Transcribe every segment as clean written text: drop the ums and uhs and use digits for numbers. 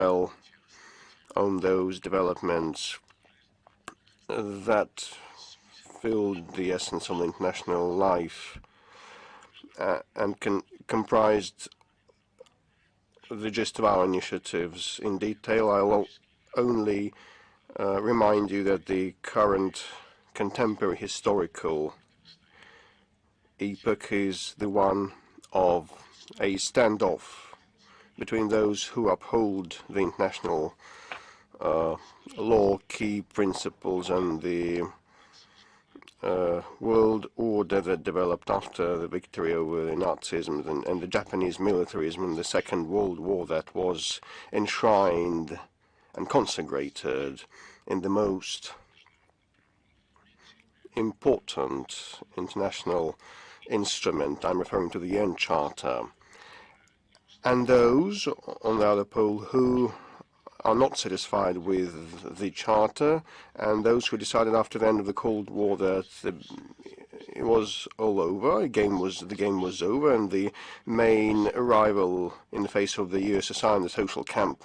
dwell on those developments that filled the essence of international life and comprised the gist of our initiatives. In detail, I'll only remind you that the current contemporary historical epoch is the one of a standoff between those who uphold the international law, key principles, and the world order that developed after the victory over the Nazism and the Japanese militarism in the Second World War that was enshrined and consecrated in the most important international instrument. I'm referring to the UN Charter. And those, on the other pole, who are not satisfied with the Charter, and those who decided after the end of the Cold War that it was all over, the game was over, and the main rival in the face of the USSR in the social camp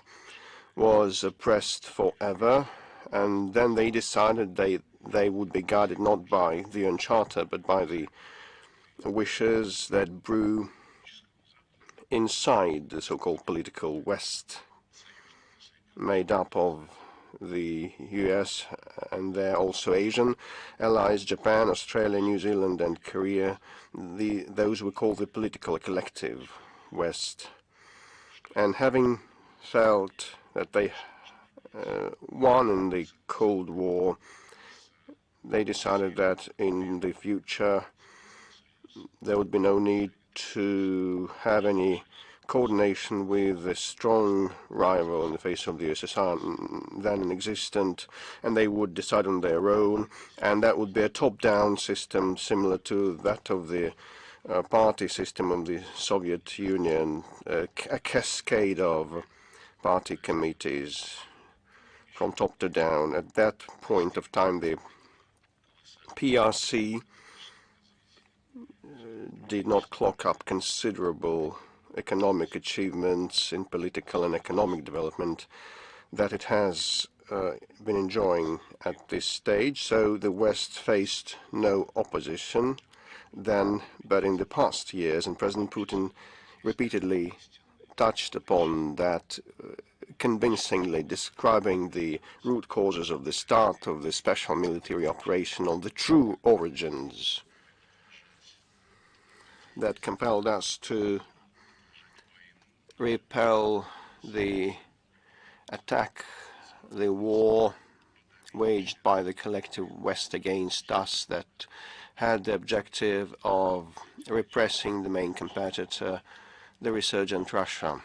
was oppressed forever. And then they decided they would be guided not by the UN Charter, but by the wishes that brew inside the so-called political West, made up of the US and their also Asian allies, Japan, Australia, New Zealand, and Korea. Those were called the political collective West. And having felt that they won in the Cold War, they decided that in the future there would be no need to have any coordination with a strong rival in the face of the USSR then inexistent, and they would decide on their own, and that would be a top-down system similar to that of the party system of the Soviet Union, a cascade of party committees from top to down. At that point of time, the PRC did not clock up considerable economic achievements in political and economic development that it has been enjoying at this stage. So the West faced no opposition then, but in the past years, and President Putin repeatedly touched upon that, convincingly describing the root causes of the start of the special military operation, on the true origins that compelled us to repel the attack, the war waged by the collective West against us, that had the objective of repressing the main competitor, the resurgent Russia.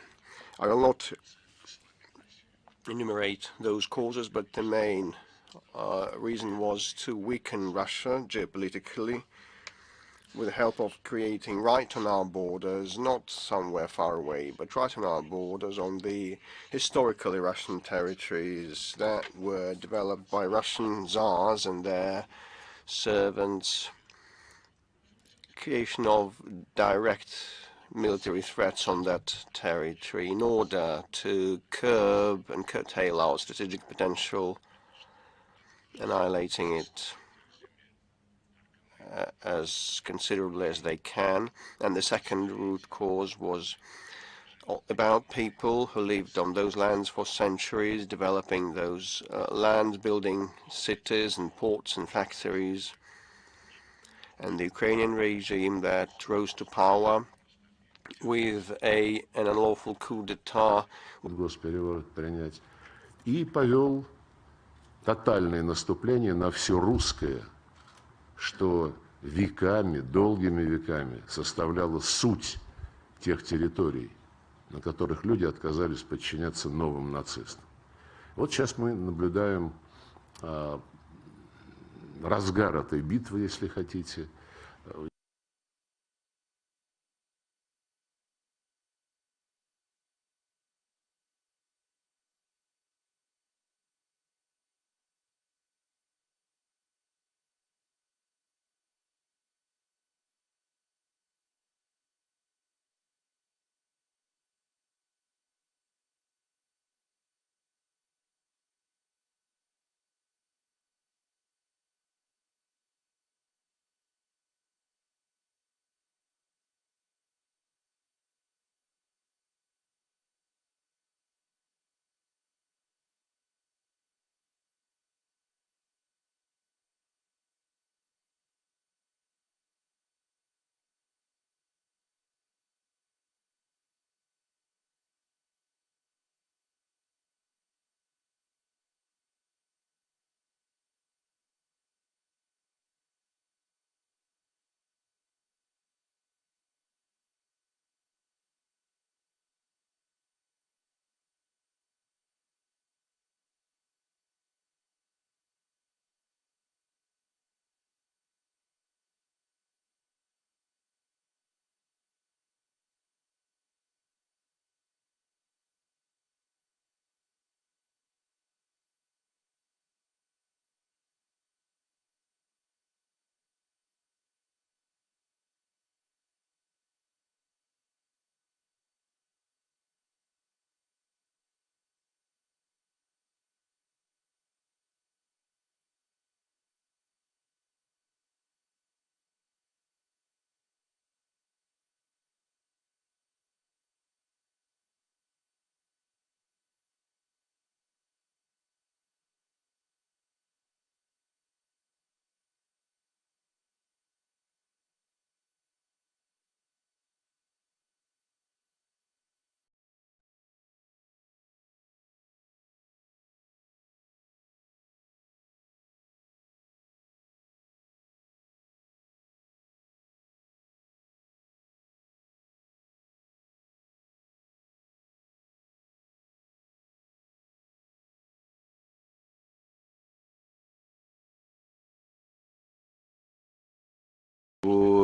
I will not enumerate those causes, but the main reason was to weaken Russia geopolitically with the help of creating right on our borders, not somewhere far away, but right on our borders, on the historically Russian territories that were developed by Russian czars and their servants, creation of direct military threats on that territory in order to curb and curtail our strategic potential, annihilating it as considerably as they can. And the second root cause was about people who lived on those lands for centuries, developing those lands, building cities and ports and factories. And the Ukrainian regime that rose to power with an unlawful coup d'etat госпереворот принять, и повел тотальное наступление на все русское, что веками, долгими веками составляло суть тех территорий, на которых люди отказались подчиняться новым нацистам. Вот сейчас мы наблюдаем разгар этой битвы, если хотите.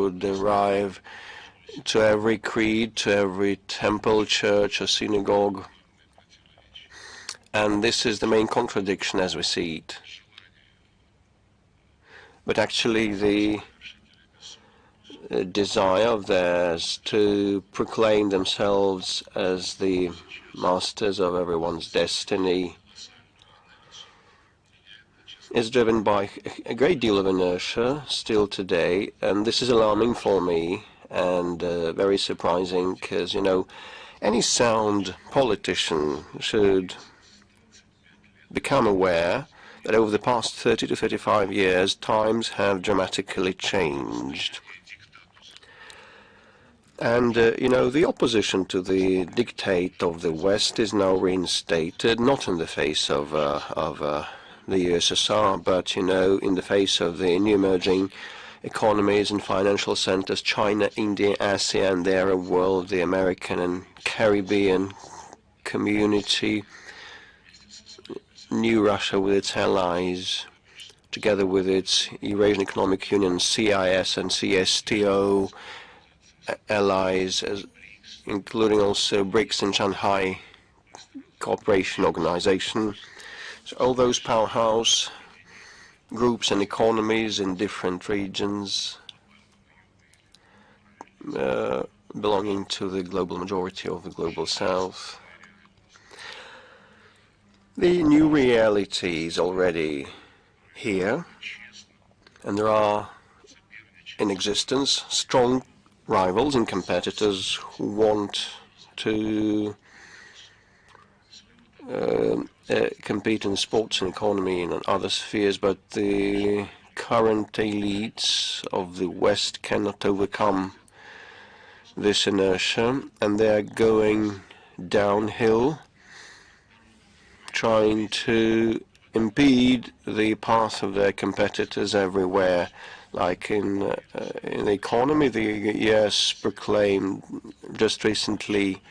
should arrive to every creed, to every temple, church, or synagogue. And this is the main contradiction as we see it. But actually the desire of theirs to proclaim themselves as the masters of everyone's destiny is driven by a great deal of inertia still today, and this is alarming for me and very surprising, because, you know, any sound politician should become aware that over the past 30 to 35 years, times have dramatically changed. And, you know, the opposition to the dictate of the West is now reinstated, not in the face of the USSR, but, you know, in the face of the new emerging economies and financial centers, China, India, ASEAN, the Arab world, the American and Caribbean community, new Russia with its allies, together with its Eurasian Economic Union, CIS and CSTO allies, including also BRICS and Shanghai Cooperation Organization. So all those powerhouse groups and economies in different regions belonging to the global majority of the global south. The new reality is already here, and there are in existence strong rivals and competitors who want to compete in sports and economy and other spheres, but the current elites of the West cannot overcome this inertia, and they are going downhill, trying to impede the path of their competitors everywhere. Like in the economy, the US proclaimed just recently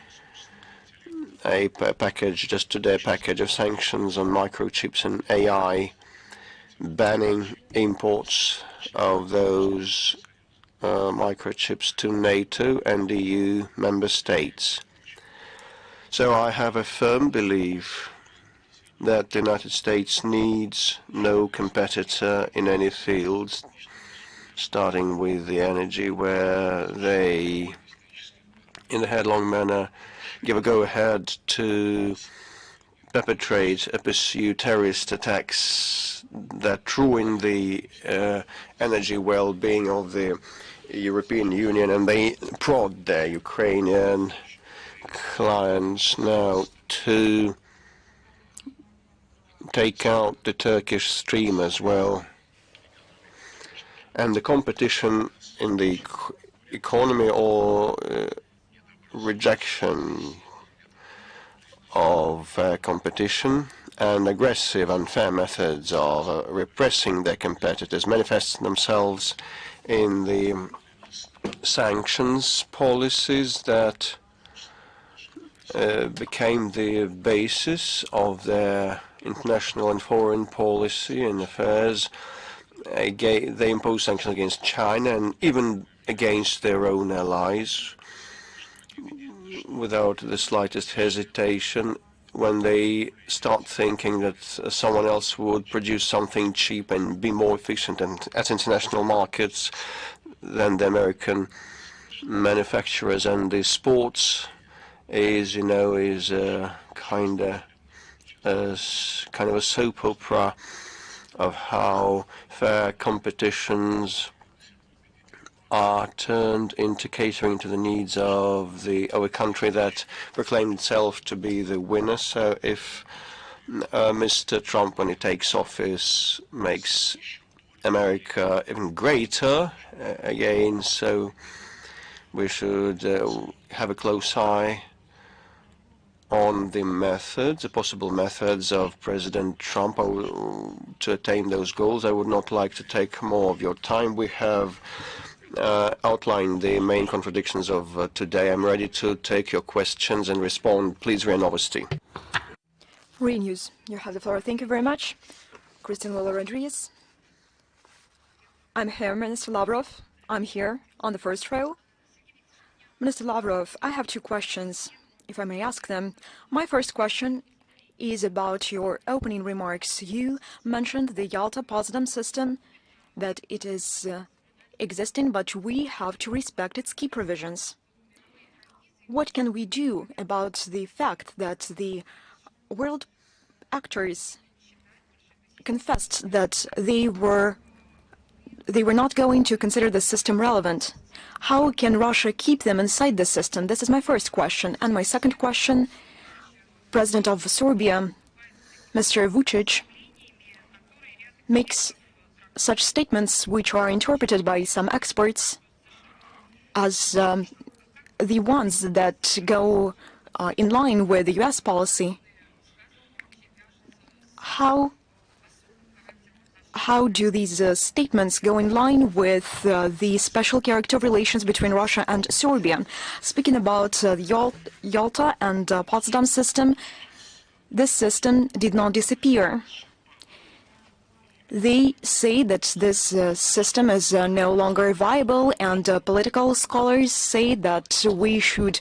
a package, just today, a package of sanctions on microchips and AI, banning imports of those microchips to NATO and EU member states. So I have a firm belief that the United States needs no competitor in any field, starting with the energy, where they, in a headlong manner, give a go-ahead to perpetrate and pursue terrorist attacks that ruin the energy well-being of the European Union, and they prod their Ukrainian clients now to take out the Turkish stream as well. And the competition in the economy, or rejection of competition and aggressive, unfair methods of repressing their competitors, manifest themselves in the sanctions policies that became the basis of their international and foreign policy and affairs. They impose sanctions against China and even against their own allies without the slightest hesitation, when they start thinking that someone else would produce something cheap and be more efficient and at international markets than the American manufacturers. And the sports is, you know, is kind of a soap opera of how fair competitions are turned into catering to the needs of a country that proclaimed itself to be the winner. So if Mr. Trump, when he takes office, makes America even greater again, so we should have a close eye on the methods, the possible methods of President Trump to attain those goals. I would not like to take more of your time. We have outlined the main contradictions of today. I'm ready to take your questions and respond. Please, RIA Novosti. RIA News, you have the floor. Thank you very much. Christian Lula Rodriguez. I'm here, Minister Lavrov. I'm here on the first row. Minister Lavrov, I have two questions, if I may ask them. My first question is about your opening remarks. You mentioned the Yalta-Potsdam system, that it is existing, but we have to respect its key provisions. What can we do about the fact that the world actors confessed that they were not going to consider the system relevant? How can Russia keep them inside the system? This is my first question. And my second question, President of Serbia, Mr. Vučić, makes such statements which are interpreted by some experts as the ones that go in line with the US policy. How do these statements go in line with the special character of relations between Russia and Serbia? Speaking about the Yalta and Potsdam system, this system did not disappear. They say that this system is no longer viable, and political scholars say that we should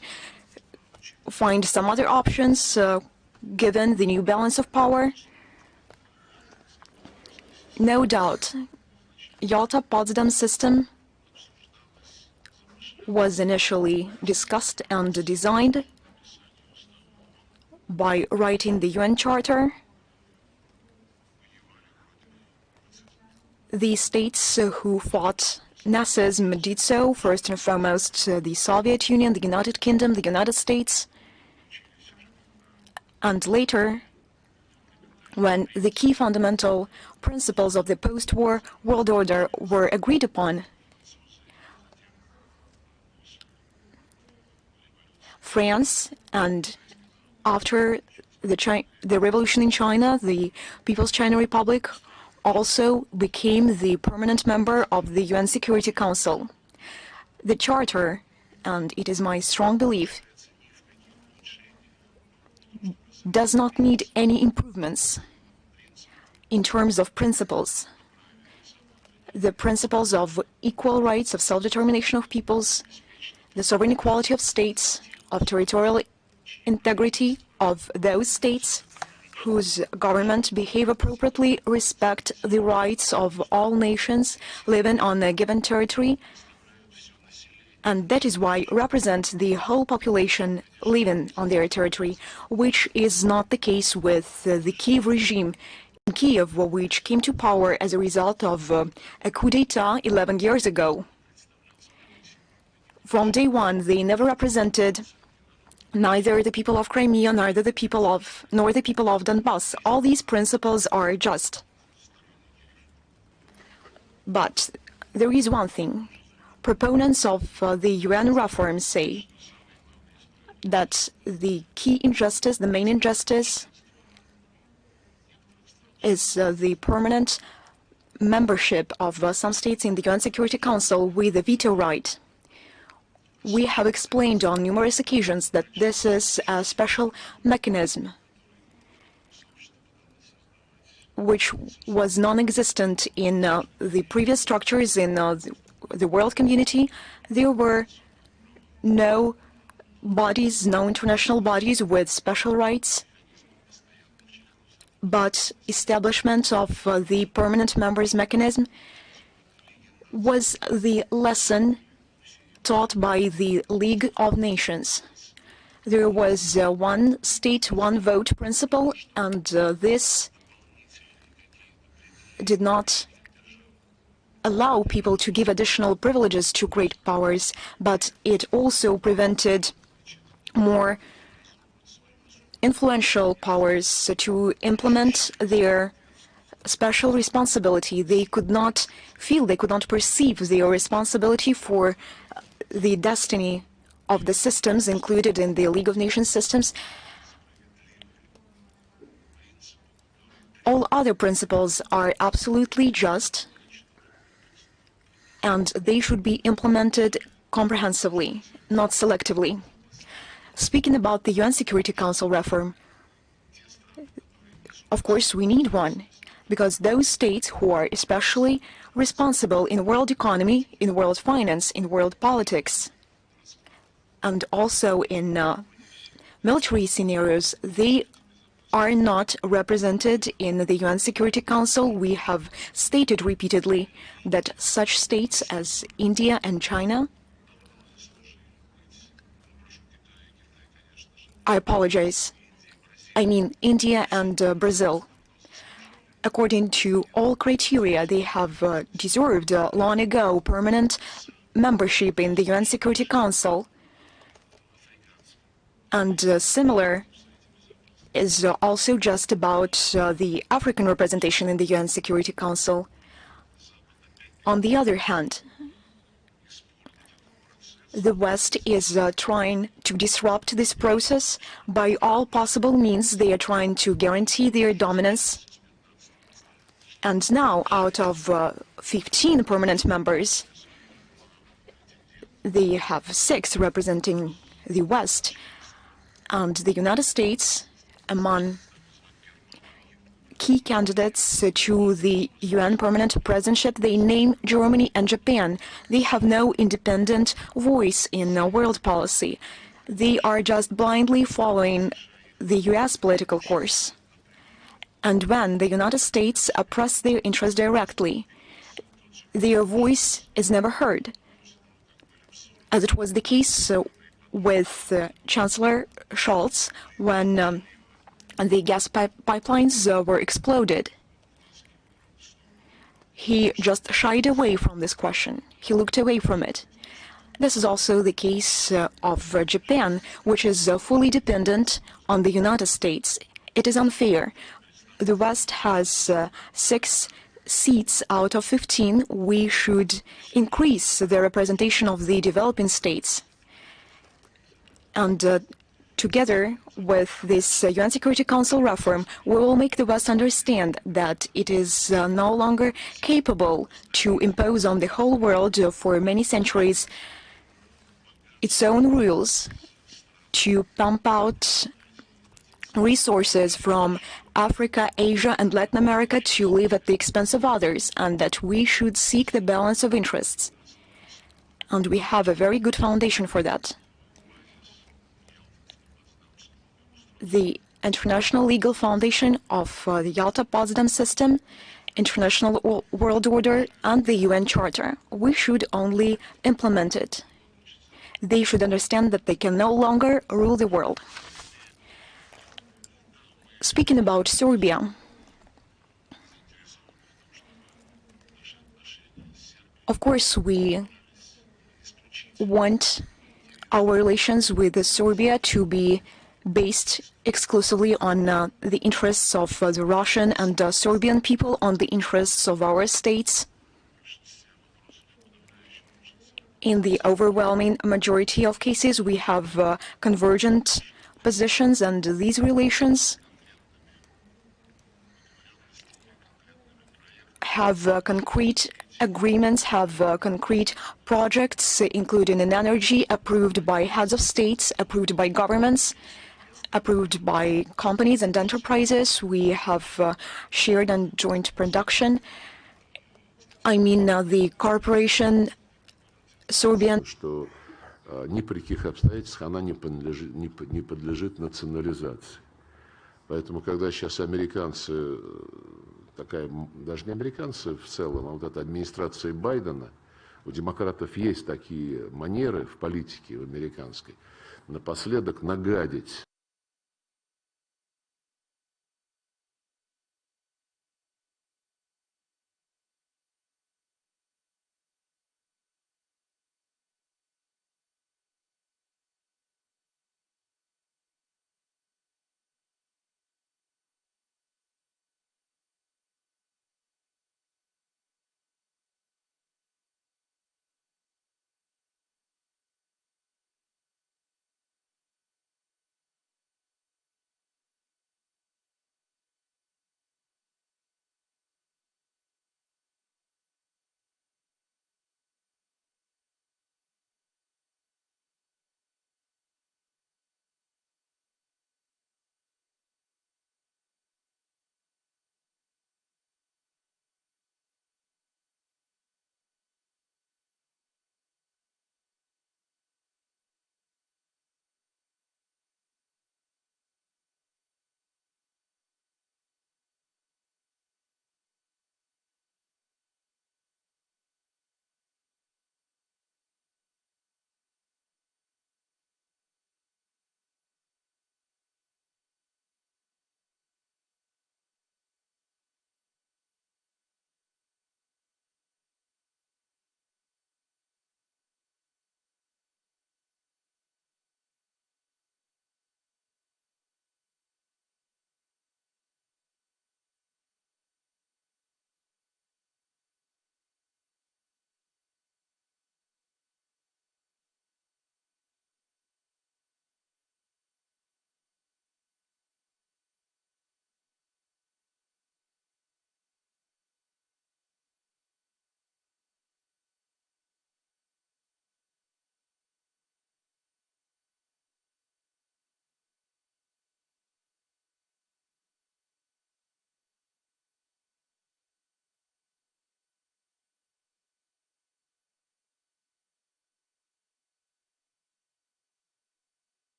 find some other options given the new balance of power. No doubt, Yalta-Potsdam system was initially discussed and designed by writing the UN Charter. The states who fought Nazism did so, first and foremost the Soviet Union, the United Kingdom, the United States, and later, when the key fundamental principles of the post-war world order were agreed upon, France, and after the revolution in China, the People's China Republic also became the permanent member of the UN Security Council. The Charter, and it is my strong belief, does not need any improvements in terms of principles. The principles of equal rights, of self-determination of peoples, the sovereign equality of states, of territorial integrity of those states whose government behave appropriately, respect the rights of all nations living on a given territory, and that is why represent the whole population living on their territory, which is not the case with the Kiev regime in Kiev, which came to power as a result of a coup d'etat 11 years ago. From day one, they never represented neither the people of Crimea, nor the people of Donbass. All these principles are just. But there is one thing. Proponents of the UN reform say that the key injustice, the main injustice, is the permanent membership of some states in the UN Security Council with a veto right. We have explained on numerous occasions that this is a special mechanism which was non-existent in the previous structures in the world community. There were no bodies, no international bodies with special rights, but establishment of the permanent members mechanism was the lesson taught by the League of Nations. There was one state, one vote principle, and this did not allow people to give additional privileges to great powers, but it also prevented more influential powers to implement their special responsibility. They could not feel, they could not perceive their responsibility for the destiny of the systems included in the League of Nations systems. All other principles are absolutely just, and they should be implemented comprehensively, not selectively. Speaking about the UN Security Council reform, of course we need one. because those states who are especially responsible in world economy, in world finance, in world politics, and also in military scenarios, they are not represented in the UN Security Council. We have stated repeatedly that such states as India and China, I apologize, I mean India and Brazil, according to all criteria, they have deserved long ago permanent membership in the UN Security Council. And similar is also just about the African representation in the UN Security Council. On the other hand, the West is trying to disrupt this process by all possible means. They are trying to guarantee their dominance. And now, out of 15 permanent members, they have 6 representing the West, and the United States, among key candidates to the UN permanent presidentship, they name Germany and Japan. They have no independent voice in world policy. They are just blindly following the US political course. And when the United States oppress their interests directly, their voice is never heard, as it was the case with Chancellor Scholz when the gas pipelines were exploded. He just shied away from this question. He looked away from it. This is also the case of Japan, which is fully dependent on the United States. It is unfair. The West has 6 seats out of 15. We should increase the representation of the developing states. And together with this UN Security Council reform, we will make the West understand that it is no longer capable to impose on the whole world for many centuries its own rules, to pump out resources from Africa, Asia, and Latin America to live at the expense of others, and that we should seek the balance of interests. And we have a very good foundation for that. The International Legal Foundation of the Yalta-Potsdam System, International World Order, and the UN Charter. We should only implement it. They should understand that they can no longer rule the world. Speaking about Serbia, of course we want our relations with Serbia to be based exclusively on the interests of the Russian and Serbian people, on the interests of our states. In the overwhelming majority of cases, we have convergent positions, and these relations have concrete agreements, have concrete projects, including in energy, approved by heads of states, approved by governments, approved by companies and enterprises. We have shared and joint production. I mean, the corporation Serbian. Что ни при каких обстоятельствах она не подлежит национализации. Поэтому, когда сейчас американцы, такая, даже не американцы в целом, а вот эта администрация Байдена, у демократов есть такие манеры в политике, в американской, напоследок нагадить.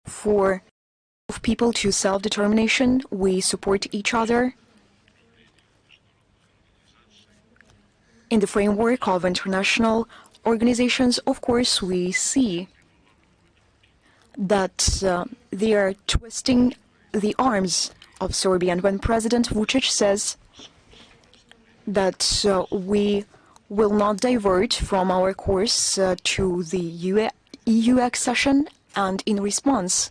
for people to self-determination. We support each other in the framework of international organizations. Of course, we see that they are twisting the arms of Serbia. And when President Vučić says that we will not divert from our course to the EU accession, and in response,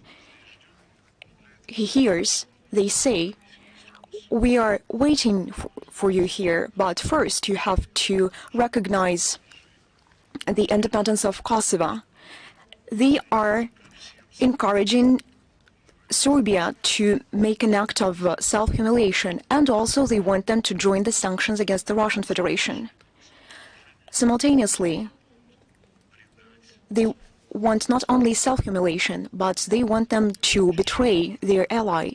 he hears they say, we are waiting for you here, but first you have to recognize the independence of Kosovo. They are encouraging Serbia to make an act of self-humiliation, and also they want them to join the sanctions against the Russian Federation. Simultaneously, they want not only self-humiliation, but they want them to betray their ally.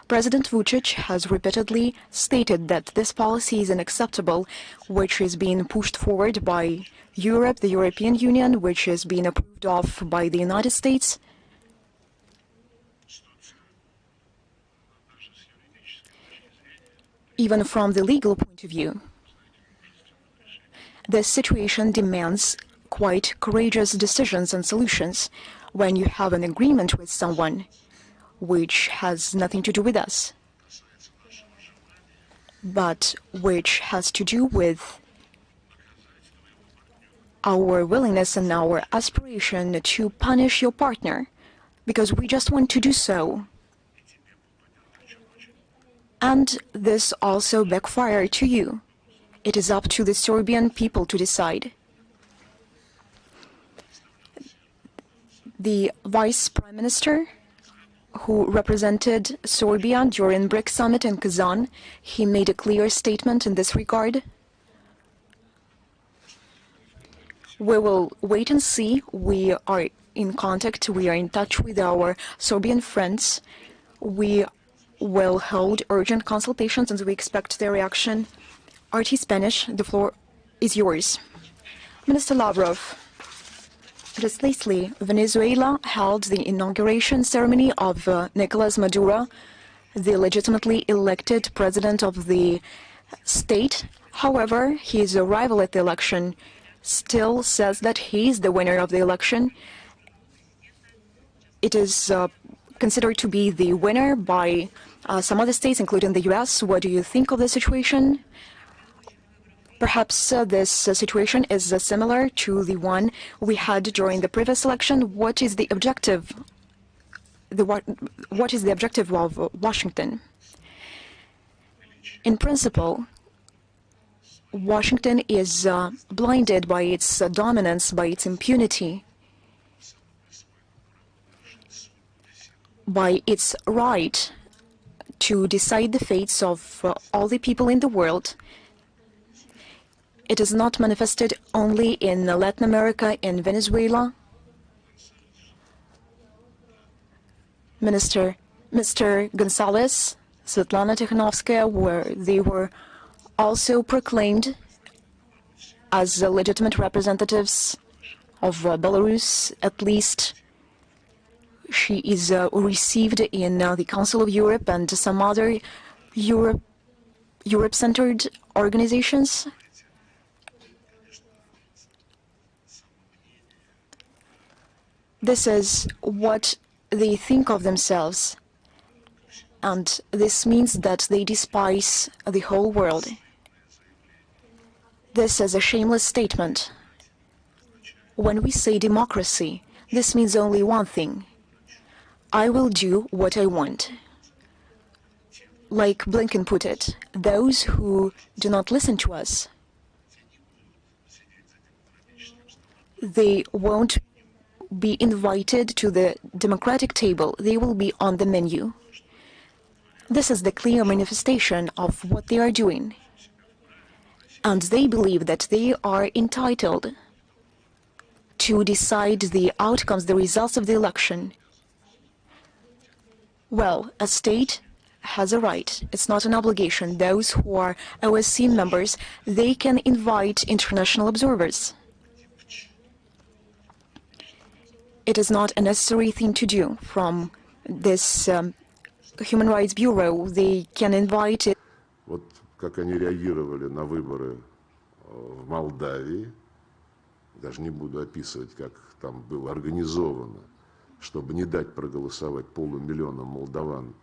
President Vučić has repeatedly stated that this policy is unacceptable, which is being pushed forward by Europe, the European Union, which is being approved of by the United States. Even from the legal point of view, this situation demands quite courageous decisions and solutions. When you have an agreement with someone which has nothing to do with us, but which has to do with our willingness and our aspiration to punish your partner, because we just want to do so. And this also backfired to you. It is up to the Serbian people to decide. The Vice Prime Minister, who represented Serbia during BRICS summit in Kazan, he made a clear statement in this regard. We will wait and see. We are in contact, we are in touch with our Serbian friends. We will hold urgent consultations and we expect their reaction. RT Spanish, the floor is yours. Minister Lavrov, just lately, Venezuela held the inauguration ceremony of Nicolas Maduro, the legitimately elected president of the state. However, his rival at the election still says that he is the winner of the election. It is considered to be the winner by some other states, including the US. What do you think of the situation? Perhaps this situation is similar to the one we had during the previous election. What is the objective? What is the objective of Washington? In principle, Washington is blinded by its dominance, by its impunity, by its right to decide the fates of all the people in the world. It is not manifested only in Latin America, in Venezuela. Mr. Gonzalez, Svetlana Tikhanovskaya, they were also proclaimed as legitimate representatives of Belarus. At least she is received in the Council of Europe and some other Europe-centered organizations. This is what they think of themselves, and this means that they despise the whole world. This is a shameless statement. When we say democracy, this means only one thing: I will do what I want. Like Blinken put it, those who do not listen to us, they won't be invited to the democratic table. They will be on the menu. This is the clear manifestation of what they are doing. And they believe that they are entitled to decide the outcomes, the results of the election. Well, a state has a right. It's not an obligation. Those who are OSCE members, they can invite international observers. it is not a necessary thing to do. From this Human Rights Bureau, they can invite it. Вот как они реагировали на выборы в Молдавии, даже не буду описывать, как там было организовано, чтобы не дать проголосовать полумиллионам молдаван.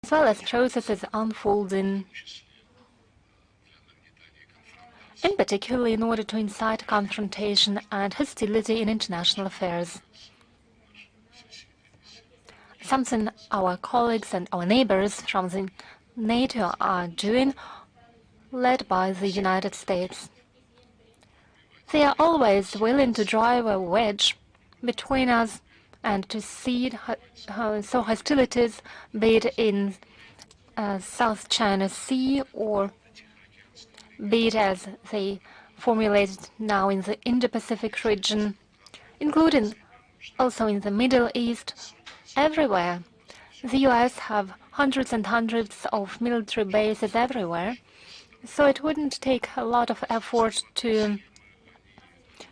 As well as processes unfolding, in particular in order to incite confrontation and hostility in international affairs. Something our colleagues and our neighbors from the NATO are doing, led by the United States. They are always willing to drive a wedge between us and to seed so hostilities, be it in South China Sea or be it as they formulated now in the Indo-Pacific region, including also in the Middle East, everywhere. The US have hundreds and hundreds of military bases everywhere, So it wouldn't take a lot of effort to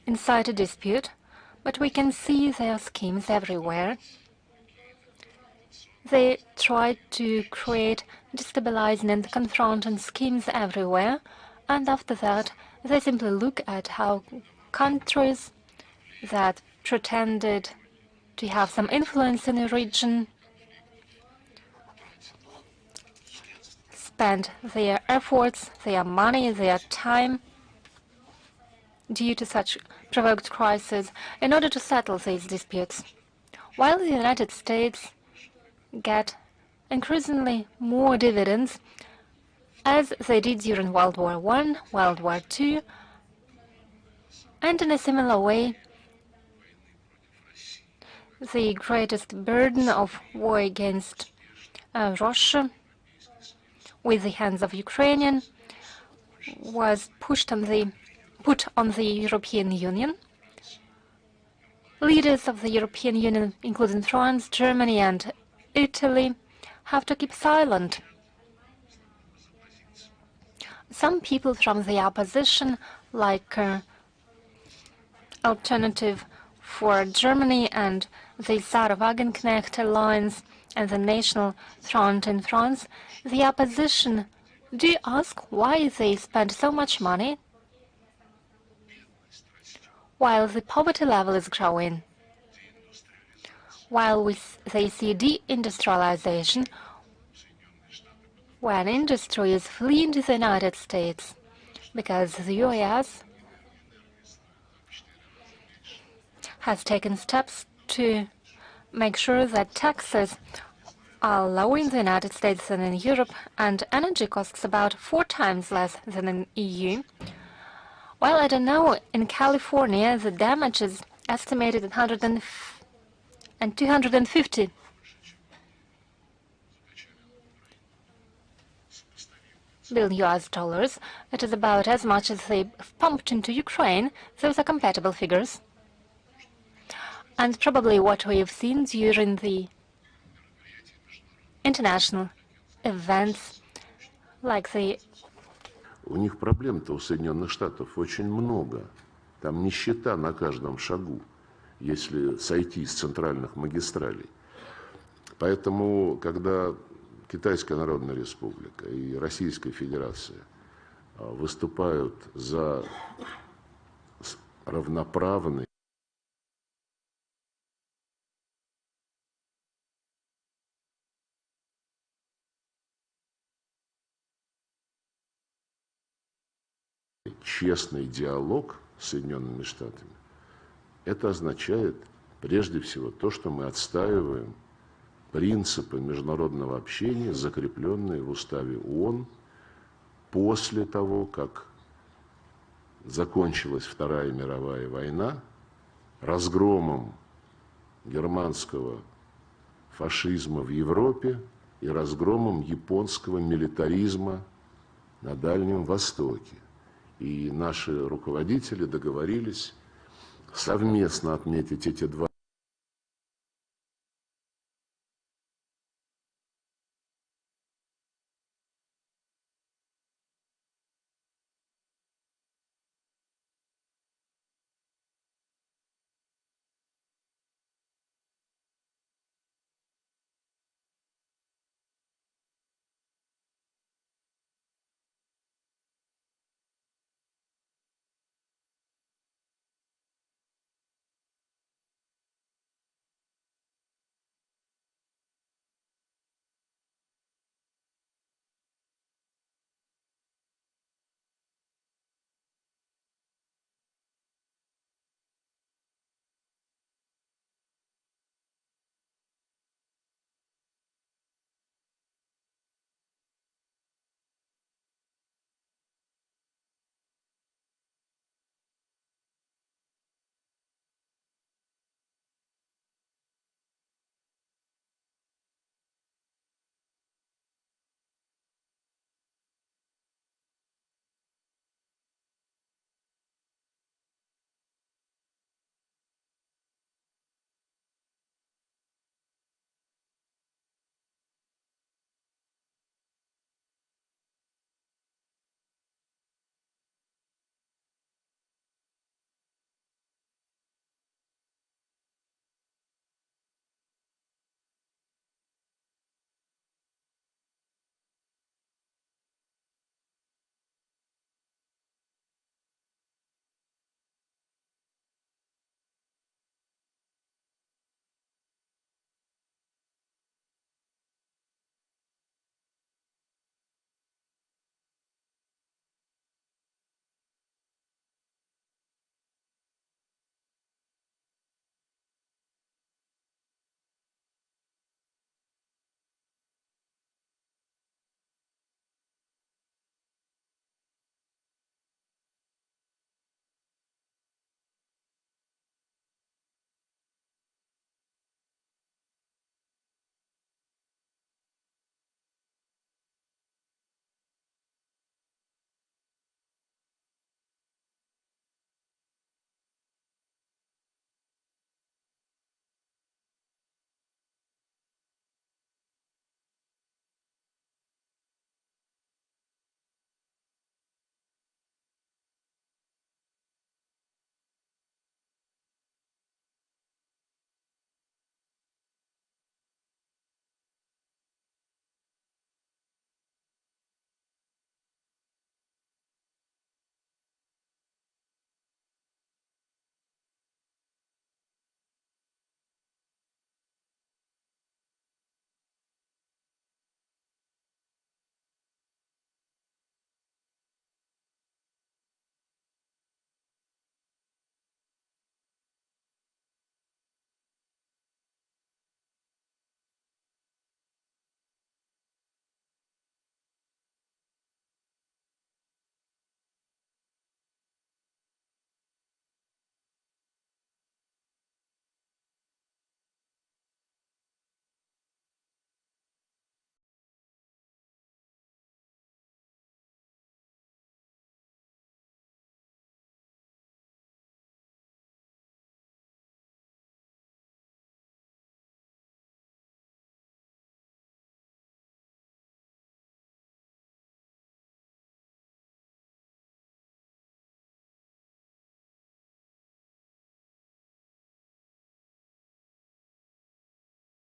incite a dispute, but we can see their schemes everywhere. They try to create destabilizing and confronting schemes everywhere, and after that, they simply look at how countries that pretended to have some influence in the region spend their efforts, their money, their time due to such provoked crises in order to settle these disputes, while the United States get increasingly more dividends, as they did during World War I, World War II, and in a similar way, the greatest burden of war against Russia with the hands of Ukrainian was put on the European Union. Leaders of the European Union, including France, Germany, and Italy, have to keep silent. Some people from the opposition, like Alternative for Germany and the Sarah-Wagenknecht Alliance and the National Front in France, the opposition do ask why they spend so much money while the poverty level is growing, while they see deindustrialization, when industry is fleeing to the United States because the US has taken steps to make sure that taxes are lower in the United States than in Europe, and energy costs about 4 times less than in EU. Well, I don't know, in California, the damage is estimated at 250 billion US dollars. It is about as much as they pumped into Ukraine. Those are compatible figures. And probably what we have seen during the international events like the... У них проблем-то у Соединенных Штатов очень много. Там нищета на каждом шагу, если сойти с центральных магистралей. Поэтому, когда Китайская Народная Республика и Российская Федерация выступают за равноправный честный диалог с Соединенными Штатами, это означает прежде всего то, что мы отстаиваем принципы международного общения, закрепленные в уставе ООН после того, как закончилась Вторая мировая война разгромом германского фашизма в Европе и разгромом японского милитаризма на Дальнем Востоке. И наши руководители договорились совместно отметить эти два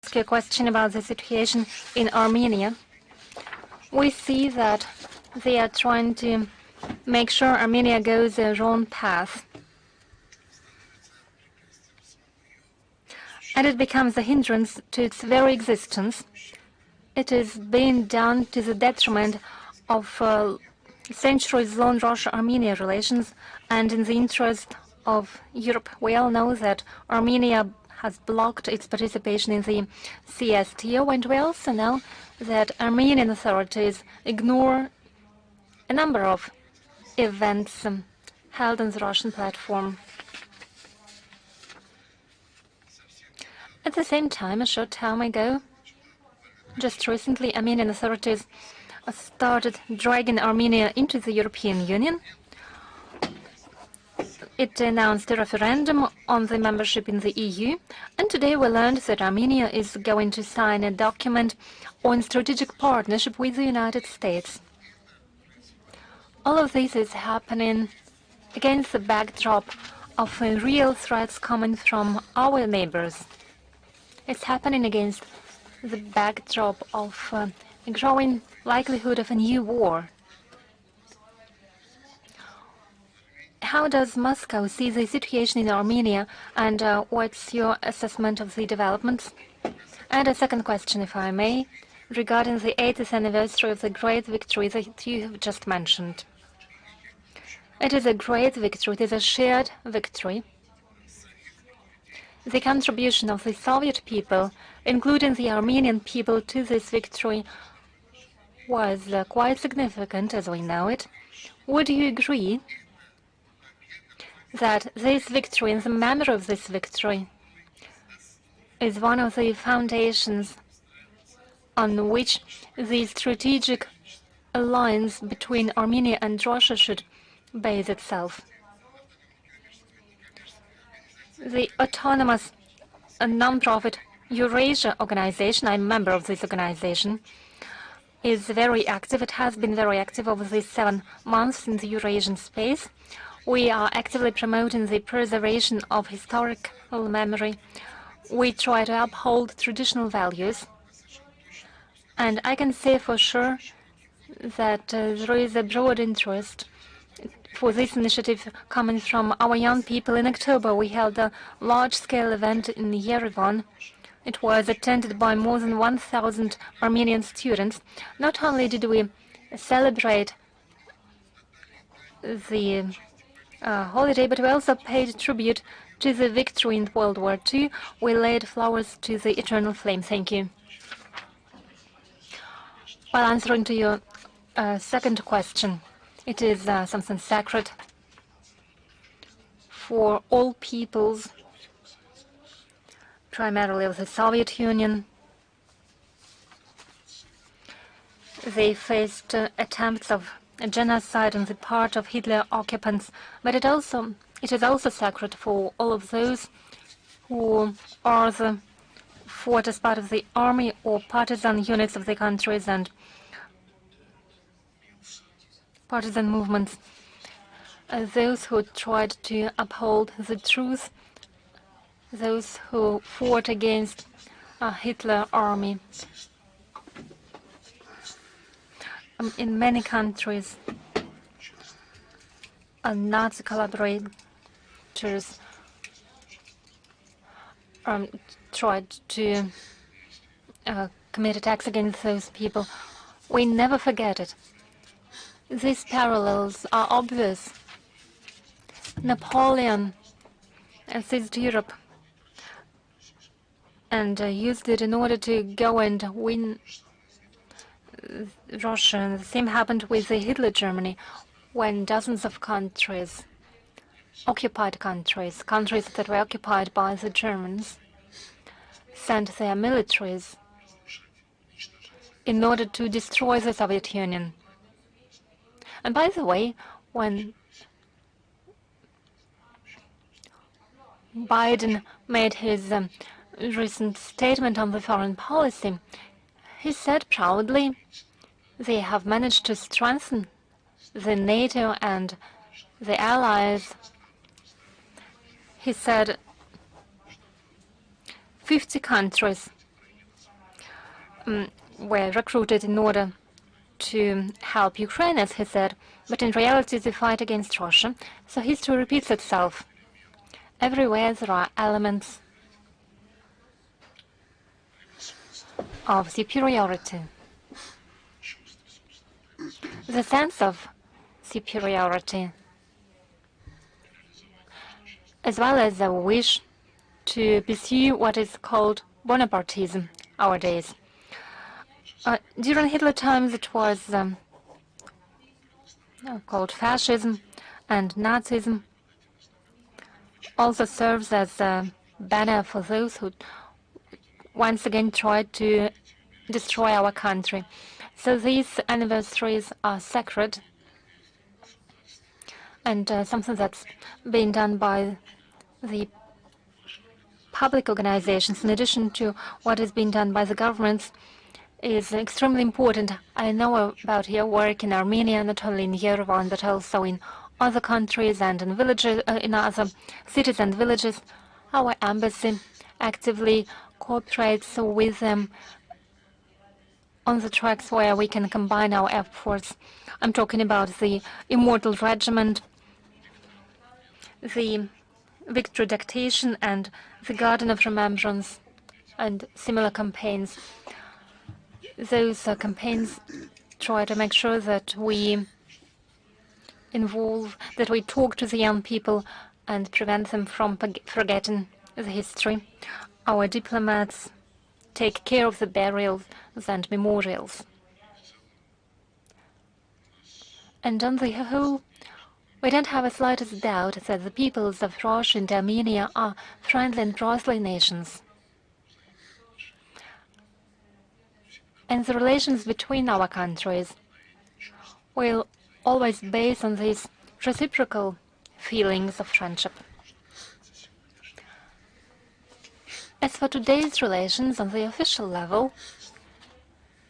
ask you a question about the situation in Armenia. We see that they are trying to make sure Armenia goes the wrong path. And it becomes a hindrance to its very existence. It is being done to the detriment of centuries-long Russia-Armenia relations and in the interest of Europe. We all know that Armenia has blocked its participation in the CSTO, and we also know that Armenian authorities ignore a number of events held on the Russian platform. At the same time, a short time ago, just recently, Armenian authorities started dragging Armenia into the European Union. It announced a referendum on the membership in the EU, and today we learned that Armenia is going to sign a document on strategic partnership with the United States. All of this is happening against the backdrop of real threats coming from our neighbors. It's happening against the backdrop of a growing likelihood of a new war. How does Moscow see the situation in Armenia, and what's your assessment of the developments? And a second question, if I may, regarding the 80th anniversary of the great victory that you have just mentioned. It is a great victory, it is a shared victory. The contribution of the Soviet people, including the Armenian people, to this victory was quite significant, as we know it. Would you agree that this victory and the memory of this victory is one of the foundations on which the strategic alliance between Armenia and Russia should base itself? The autonomous non-profit Eurasian organization, I'm a member of this organization, is very active. It has been very active over these 7 months in the Eurasian space. We are actively promoting the preservation of historical memory. We try to uphold traditional values. And I can say for sure that there is a broad interest for this initiative coming from our young people. In October, we held a large-scale event in Yerevan. It was attended by more than 1,000 Armenian students. Not only did we celebrate the holiday, but we also paid tribute to the victory in World War II. We laid flowers to the eternal flame. Thank you. While answering to your second question, it is something sacred for all peoples, primarily of the Soviet Union. They faced attempts of genocide on the part of Hitler occupants, but it is also sacred for all of those who fought as part of the army or partisan units of the countries and partisan movements, those who tried to uphold the truth, those who fought against Hitler army. In many countries, Nazi collaborators tried to commit attacks against those people. We never forget it. These parallels are obvious. Napoleon seized Europe and used it in order to go and win Russia. The same happened with the Hitler Germany, when dozens of countries, occupied countries, countries that were occupied by the Germans, sent their militaries in order to destroy the Soviet Union. And by the way, when Biden made his recent statement on the foreign policy, he said proudly, they have managed to strengthen the NATO and the allies. He said 50 countries were recruited in order to help Ukraine, as he said, but in reality they fight against Russia. So history repeats itself. Everywhere there are elements of superiority. The sense of superiority, as well as the wish to pursue what is called Bonapartism nowadays. During Hitler times it was called fascism, and Nazism also serves as a banner for those who once again tried to destroy our country. So these anniversaries are sacred and something that's being done by the public organizations, in addition to what is being done by the governments, is extremely important. I know about your work in Armenia, not only in Yerevan, but also in other countries and in villages, in other cities and villages. Our embassy actively cooperates with them on the tracks where we can combine our efforts. I'm talking about the Immortal Regiment, the Victory Dictation, and the Garden of Remembrance, and similar campaigns. Those campaigns try to make sure that we talk to the young people and prevent them from forgetting the history. Our diplomats take care of the burials and memorials. And on the whole, we don't have a slightest doubt that the peoples of Russia and Armenia are friendly and trustworthy nations. And the relations between our countries will always base on these reciprocal feelings of friendship. As for today's relations on the official level,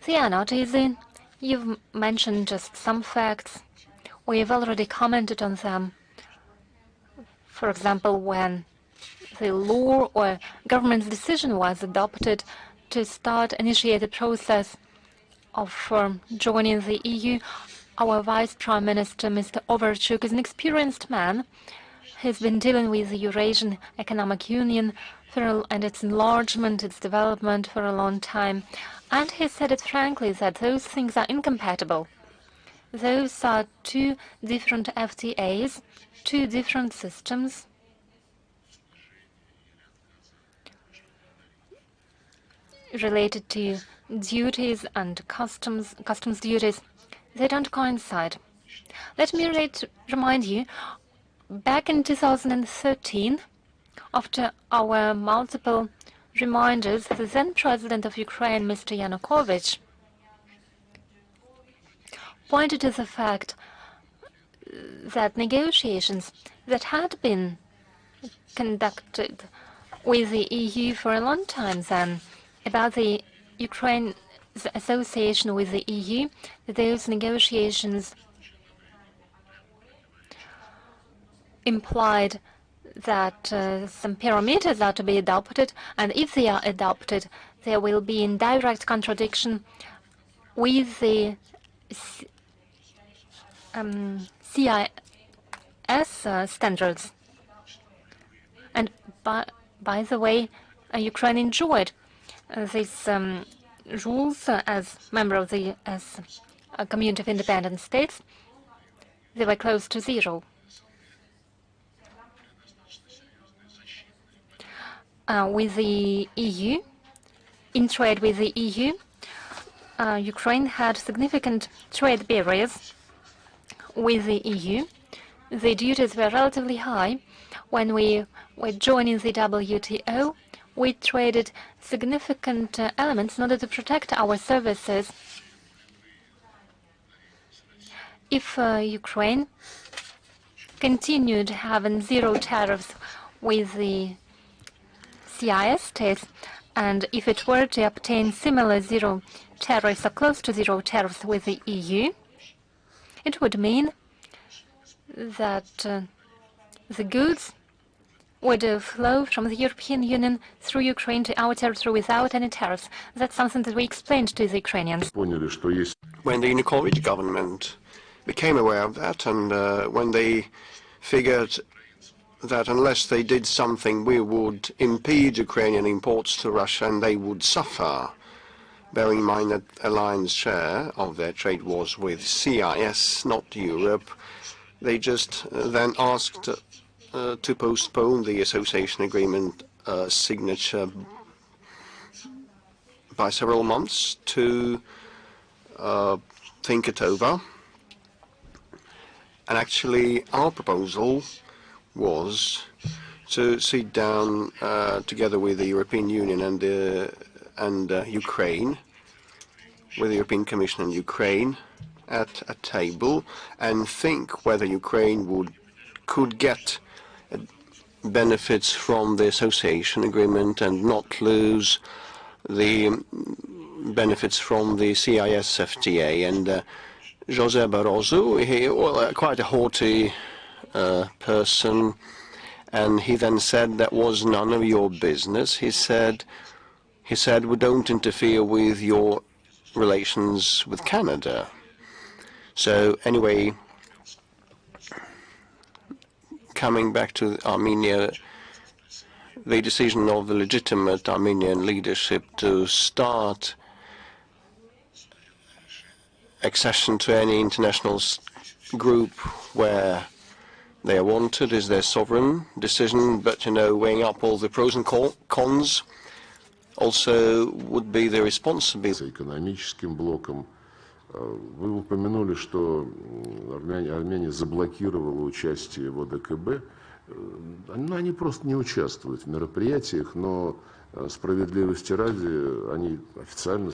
they are not easy. You've mentioned just some facts. We've already commented on them. For example, when the law or government's decision was adopted to initiate the process of joining the EU, our Vice Prime Minister, Mr. Overchuk, is an experienced man. He's been dealing with the Eurasian Economic Union and its enlargement, its development for a long time. And he said it frankly that those things are incompatible. Those are two different FTAs, two different systems. Related to duties and customs duties. They don't coincide. Let me remind you, back in 2013, after our multiple reminders, the then President of Ukraine, Mr. Yanukovych, pointed to the fact that negotiations that had been conducted with the EU for a long time then about the Ukraine's association with the EU, those negotiations implied that some parameters are to be adopted, and if they are adopted, there will be in direct contradiction with the CIS standards. And by the way, Ukraine enjoyed these rules as member of the Community of Independent States. They were close to zero. With the EU, in trade with the EU, Ukraine had significant trade barriers with the EU. The duties were relatively high. When we were joining the WTO, we traded significant elements in order to protect our services. If Ukraine continued having zero tariffs with the CIS states, and if it were to obtain similar zero tariffs or close to zero tariffs with the EU, it would mean that the goods would flow from the European Union through Ukraine to our territory without any tariffs. That's something that we explained to the Ukrainians. When the Yanukovych government became aware of that, and when they figured that unless they did something, we would impede Ukrainian imports to Russia and they would suffer, bearing in mind that a lion's share of their trade was with CIS, not Europe, they just then asked to postpone the association agreement signature by several months to think it over. And actually, our proposal was to sit down together with the European Union and Ukraine, with the European Commission and Ukraine, at a table and think whether Ukraine could get benefits from the association agreement and not lose the benefits from the CIS FTA. And José Barroso, quite a haughty person, and he then said that was none of your business. He said we don't interfere with your relations with Canada. So anyway, coming back to Armenia, the decision of the legitimate Armenian leadership to start accession to any international group where they are wanted is their sovereign decision, but, weighing up all the pros and cons also would be the responsibility. Экономическим блоком. Вы упомянули, что Армения заблокировала участие в ОДКБ. Они просто не участвуют в мероприятиях, но справедливости ради они официально.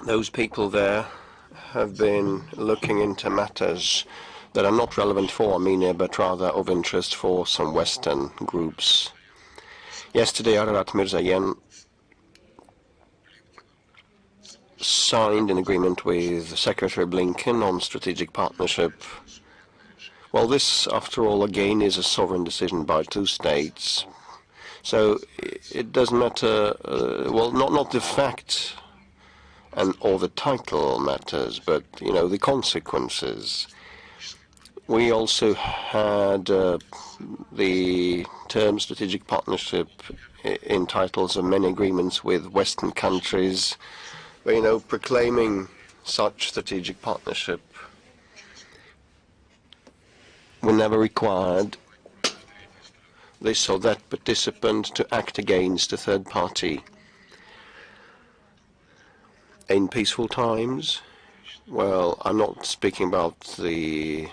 Those people there have been looking into matters that are not relevant for Armenia, but rather of interest for some Western groups. Yesterday, Ararat Mirzayan signed an agreement with Secretary Blinken on strategic partnership. Well, this, after all, again, is a sovereign decision by two states. So it doesn't matter, well, not the fact or the title matters, but, the consequences. We also had the term strategic partnership in titles of many agreements with Western countries, but, proclaiming such strategic partnership we never required this or that participant to act against a third party. In peaceful times, well, I'm not speaking about the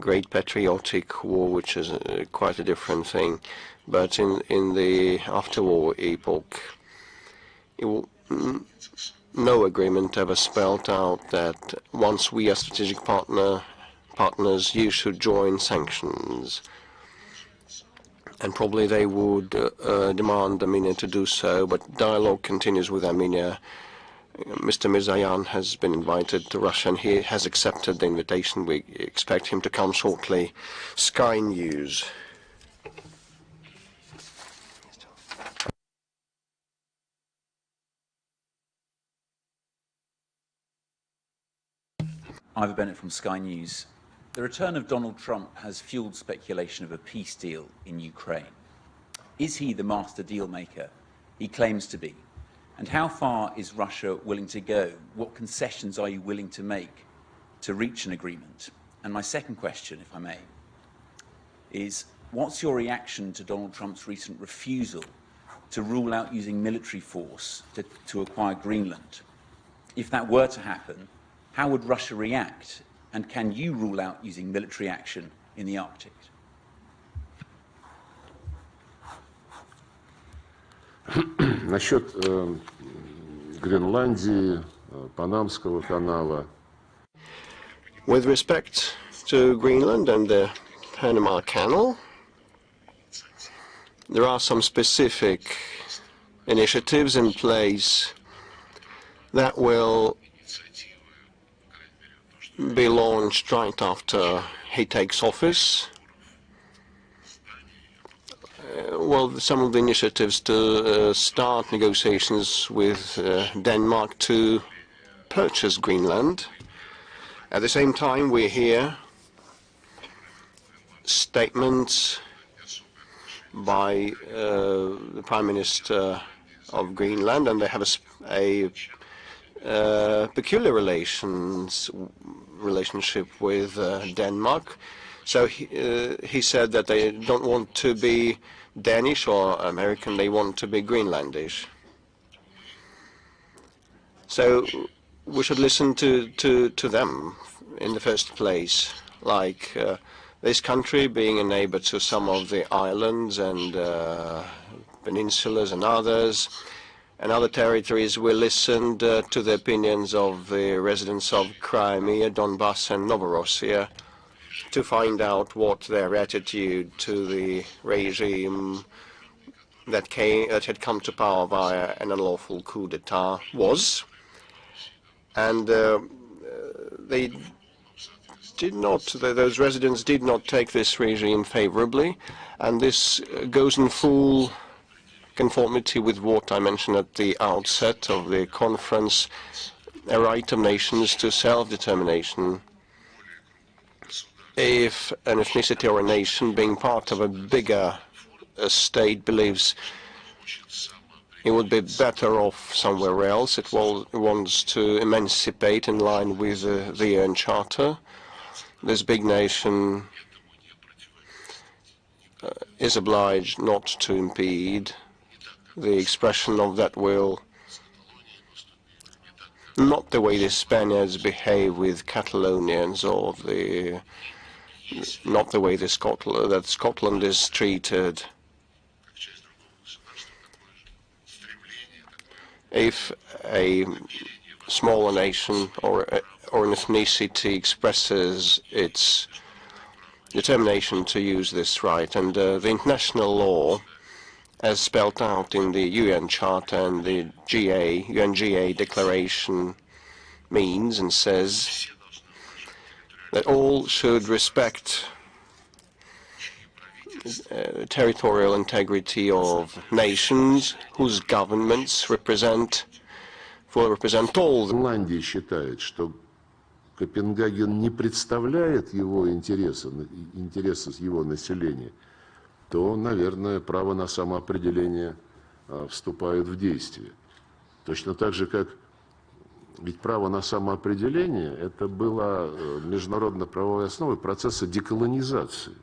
Great Patriotic War, which is quite a different thing, but in the after-war epoch, no agreement ever spelled out that once we are strategic partners, you should join sanctions. And probably they would demand Armenia to do so, but dialogue continues with Armenia. Mr. Mirzayan has been invited to Russia, and he has accepted the invitation. We expect him to come shortly. Sky News. Ivor Bennett from Sky News. The return of Donald Trump has fueled speculation of a peace deal in Ukraine. Is he the master deal maker he claims to be? And how far is Russia willing to go? What concessions are you willing to make to reach an agreement? And my second question, if I may, is what's your reaction to Donald Trump's recent refusal to rule out using military force to acquire Greenland? If that were to happen, how would Russia react? And can you rule out using military action in the Arctic? Насчет Гренландии, Панамского канала. With respect to Greenland and the Panama Canal, there are some specific initiatives in place that will be launched right after he takes office. Well, some of the initiatives to start negotiations with Denmark to purchase Greenland. At the same time, we hear statements by the Prime Minister of Greenland, and they have a peculiar relationship with Denmark. So he said that they don't want to be Danish or American, they want to be Greenlandish. So we should listen to them in the first place, like this country being a neighbor to some of the islands and peninsulas and others. And other territories, we listened to the opinions of the residents of Crimea, Donbass and Novorossiya to find out what their attitude to the regime that had come to power via an unlawful coup d'etat was. And they did not, those residents did not take this regime favorably, and this goes in full conformity with what I mentioned at the outset of the conference, a right of nations to self-determination. If an ethnicity or a nation being part of a bigger state believes it would be better off somewhere else, it wants to emancipate in line with the UN Charter, this big nation is obliged not to impede the expression of that will, not the way the Spaniards behave with Catalonians, or not the way that Scotland is treated. If a smaller nation or an ethnicity expresses its determination to use this right, and the international law, as spelled out in the UN Charter and the UNGA Declaration, means and says that all should respect territorial integrity of nations whose governments will represent all. Гренландия считает, что Копенгаген не представляет его интересы его населения, то, наверное, право на самоопределение вступает в действие. Точно так же, как ведь право на самоопределение – это была международно-правовой основой процесса деколонизации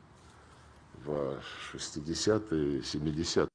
в 60-е, 70-е.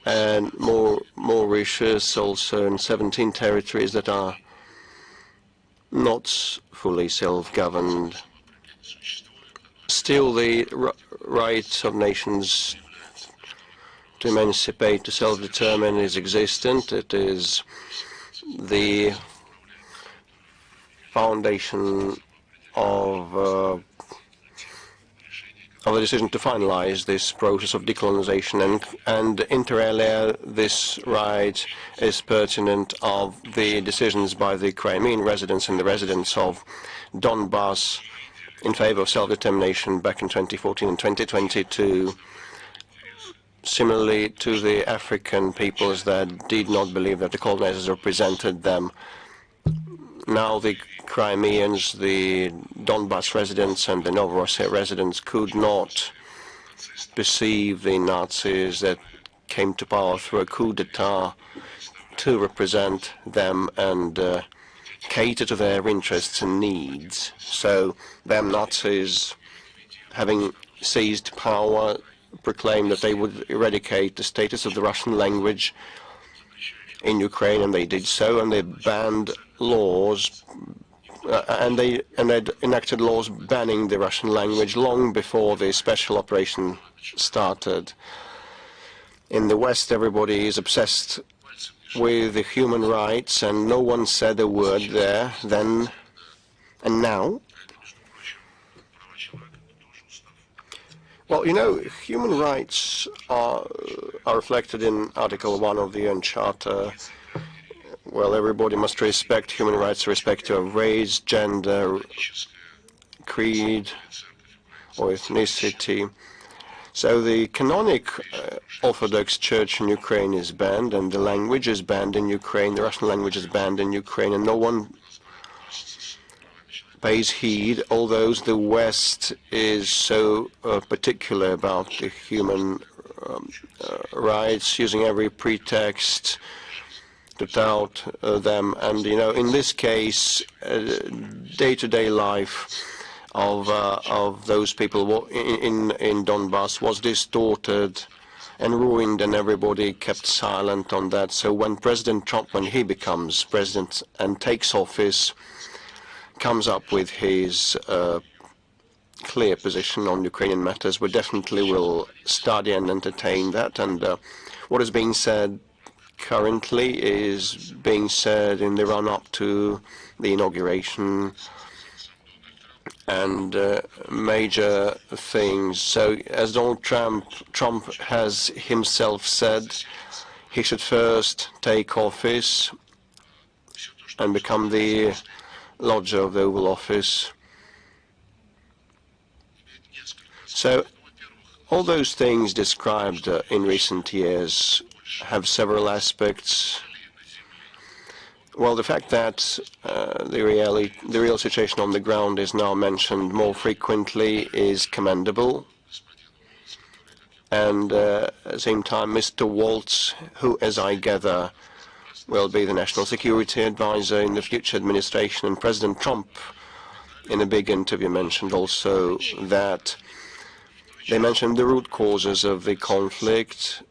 And Mauritius also in 17 territories that are not fully self-governed. Still, the right of nations to emancipate, to self-determine is existent. It is the foundation of a decision to finalize this process of decolonization, and inter alia, this right is pertinent of the decisions by the Crimean residents and the residents of Donbass in favor of self-determination back in 2014 and 2022. Similarly to the African peoples that did not believe that the colonizers represented them, now the Crimeans, the Donbass residents and the Novorossiya residents could not perceive the Nazis that came to power through a coup d'etat to represent them and cater to their interests and needs. So them Nazis, having seized power, proclaimed that they would eradicate the status of the Russian language in Ukraine, and they did so, and they banned laws, and they enacted laws banning the Russian language long before the special operation started. In the West, everybody is obsessed with the human rights, and no one said a word there then and now. Well, you know, human rights are reflected in Article 1 of the UN Charter. Well, everybody must respect human rights, respect of race, gender, creed, or ethnicity. So the canonic Orthodox Church in Ukraine is banned, and the language is banned in Ukraine, the Russian language is banned in Ukraine, and no one pays heed, although the West is so particular about the human rights, using every pretext to tout them. And, you know, in this case, day-to-day life of those people in Donbass was distorted and ruined, and everybody kept silent on that. So when President Trump, when he becomes president and takes office, comes up with his clear position on Ukrainian matters, we definitely will study and entertain that. And what is being said currently is being said in the run-up to the inauguration and major things. So as Donald Trump has himself said, he should first take office and become the lodger of the Oval Office. So all those things described in recent years have several aspects. Well, the fact that the real situation on the ground is now mentioned more frequently is commendable. And at the same time, Mr. Waltz, who, as I gather, will be the national security advisor in the future administration, and President Trump, in a big interview, mentioned also that they mentioned the root causes of the conflict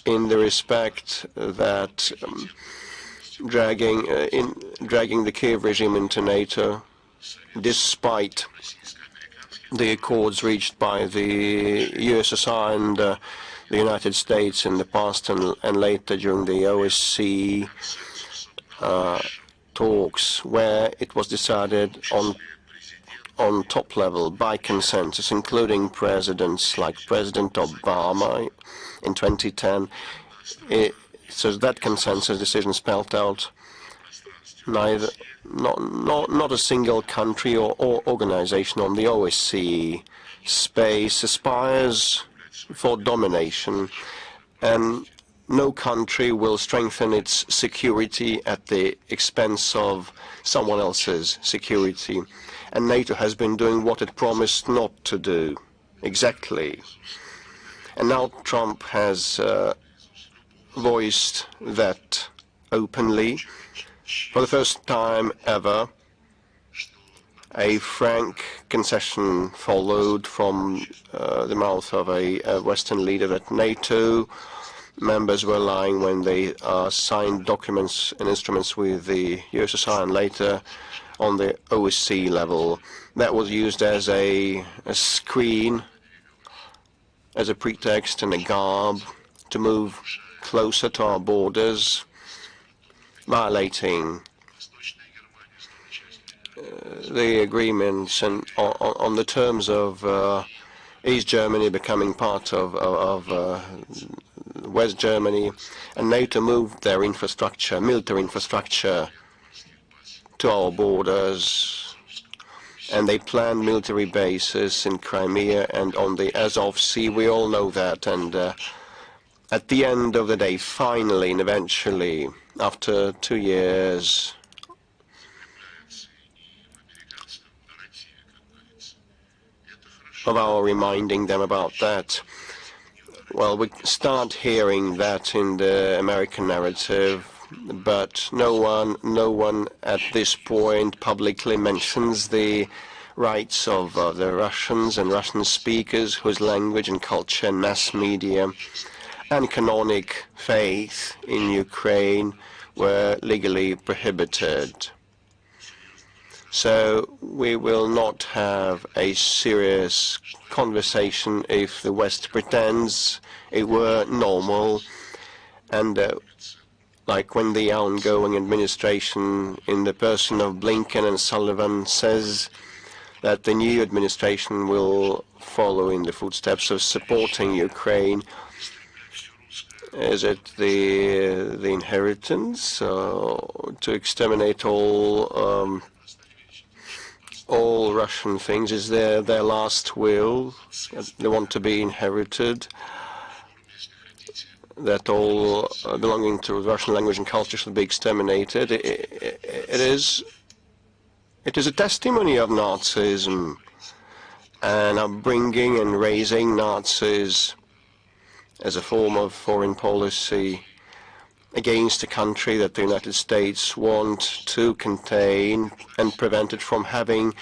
in the respect that dragging the Kiev regime into NATO, despite the accords reached by the USSR and the United States in the past and later during the OSCE talks, where it was decided on top level by consensus, including presidents like President Obama in 2010. So that consensus decision spelled out not a single country or organization on the OSCE space aspires for domination, and no country will strengthen its security at the expense of someone else's security. And NATO has been doing what it promised not to do, exactly. And now Trump has voiced that openly. For the first time ever, a frank concession followed from the mouth of a Western leader that NATO members were lying when they signed documents and instruments with the USSR and later on the OSCE level. That was used as a screen, as a pretext and a garb to move closer to our borders, violating the agreements and on the terms of East Germany becoming part of West Germany, and NATO moved their infrastructure, military infrastructure, to our borders, and they planned military bases in Crimea and on the Azov Sea. We all know that, and at the end of the day, finally and eventually, after 2 years, of our reminding them about that, well, we start hearing that in the American narrative, but no one at this point publicly mentions the rights of the Russians and Russian speakers whose language and culture and mass media and canonic faith in Ukraine were legally prohibited. So we will not have a serious conversation if the West pretends it were normal, and like when the ongoing administration in the person of Blinken and Sullivan says that the new administration will follow in the footsteps of supporting Ukraine. Is it the inheritance to exterminate all Russian things? Is their last will? They want to be inherited, that all belonging to Russian language and culture should be exterminated. It is a testimony of Nazism and upbringing and raising Nazis as a form of foreign policy against a country that the United States want to contain and prevent it from having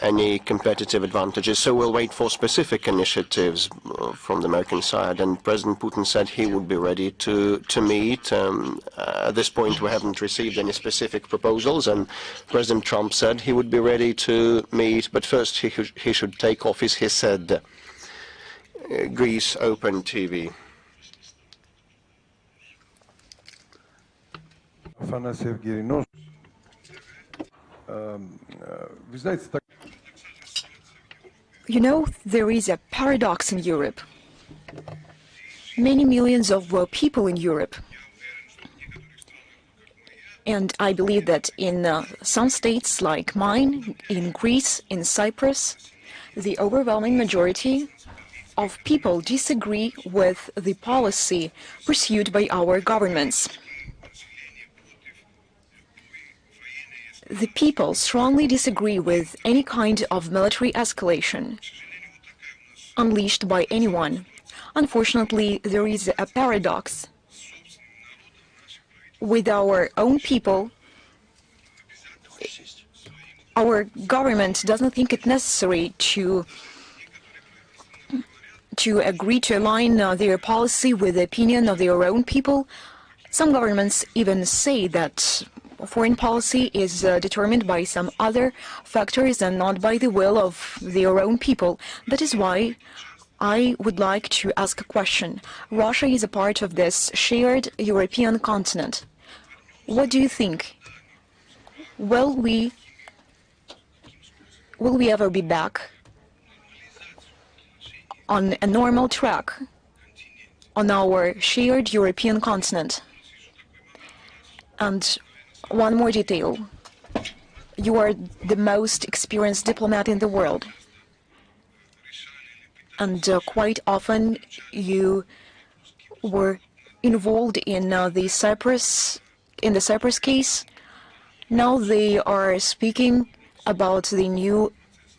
any competitive advantages. So we'll wait for specific initiatives from the American side. And President Putin said he would be ready to meet. At this point, we haven't received any specific proposals. And President Trump said he would be ready to meet, but first he should take office, he said. Greece Open TV. You know, there is a paradox in Europe. Many millions of people in Europe, and I believe that in some states like mine, in Greece, in Cyprus, the overwhelming majority of people disagree with the policy pursued by our governments. The people strongly disagree with any kind of military escalation unleashed by anyone. Unfortunately, there is a paradox. With our own people, our government doesn't think it necessary to agree to align their policy with the opinion of their own people. Some governments even say that foreign policy is determined by some other factors and not by the will of their own people. That is why I would like to ask a question. Russia is a part of this shared European continent. What do you think? Will we ever be back on a normal track on our shared European continent? And one more detail. You are the most experienced diplomat in the world. And quite often you were involved in the Cyprus case. Now they are speaking about the new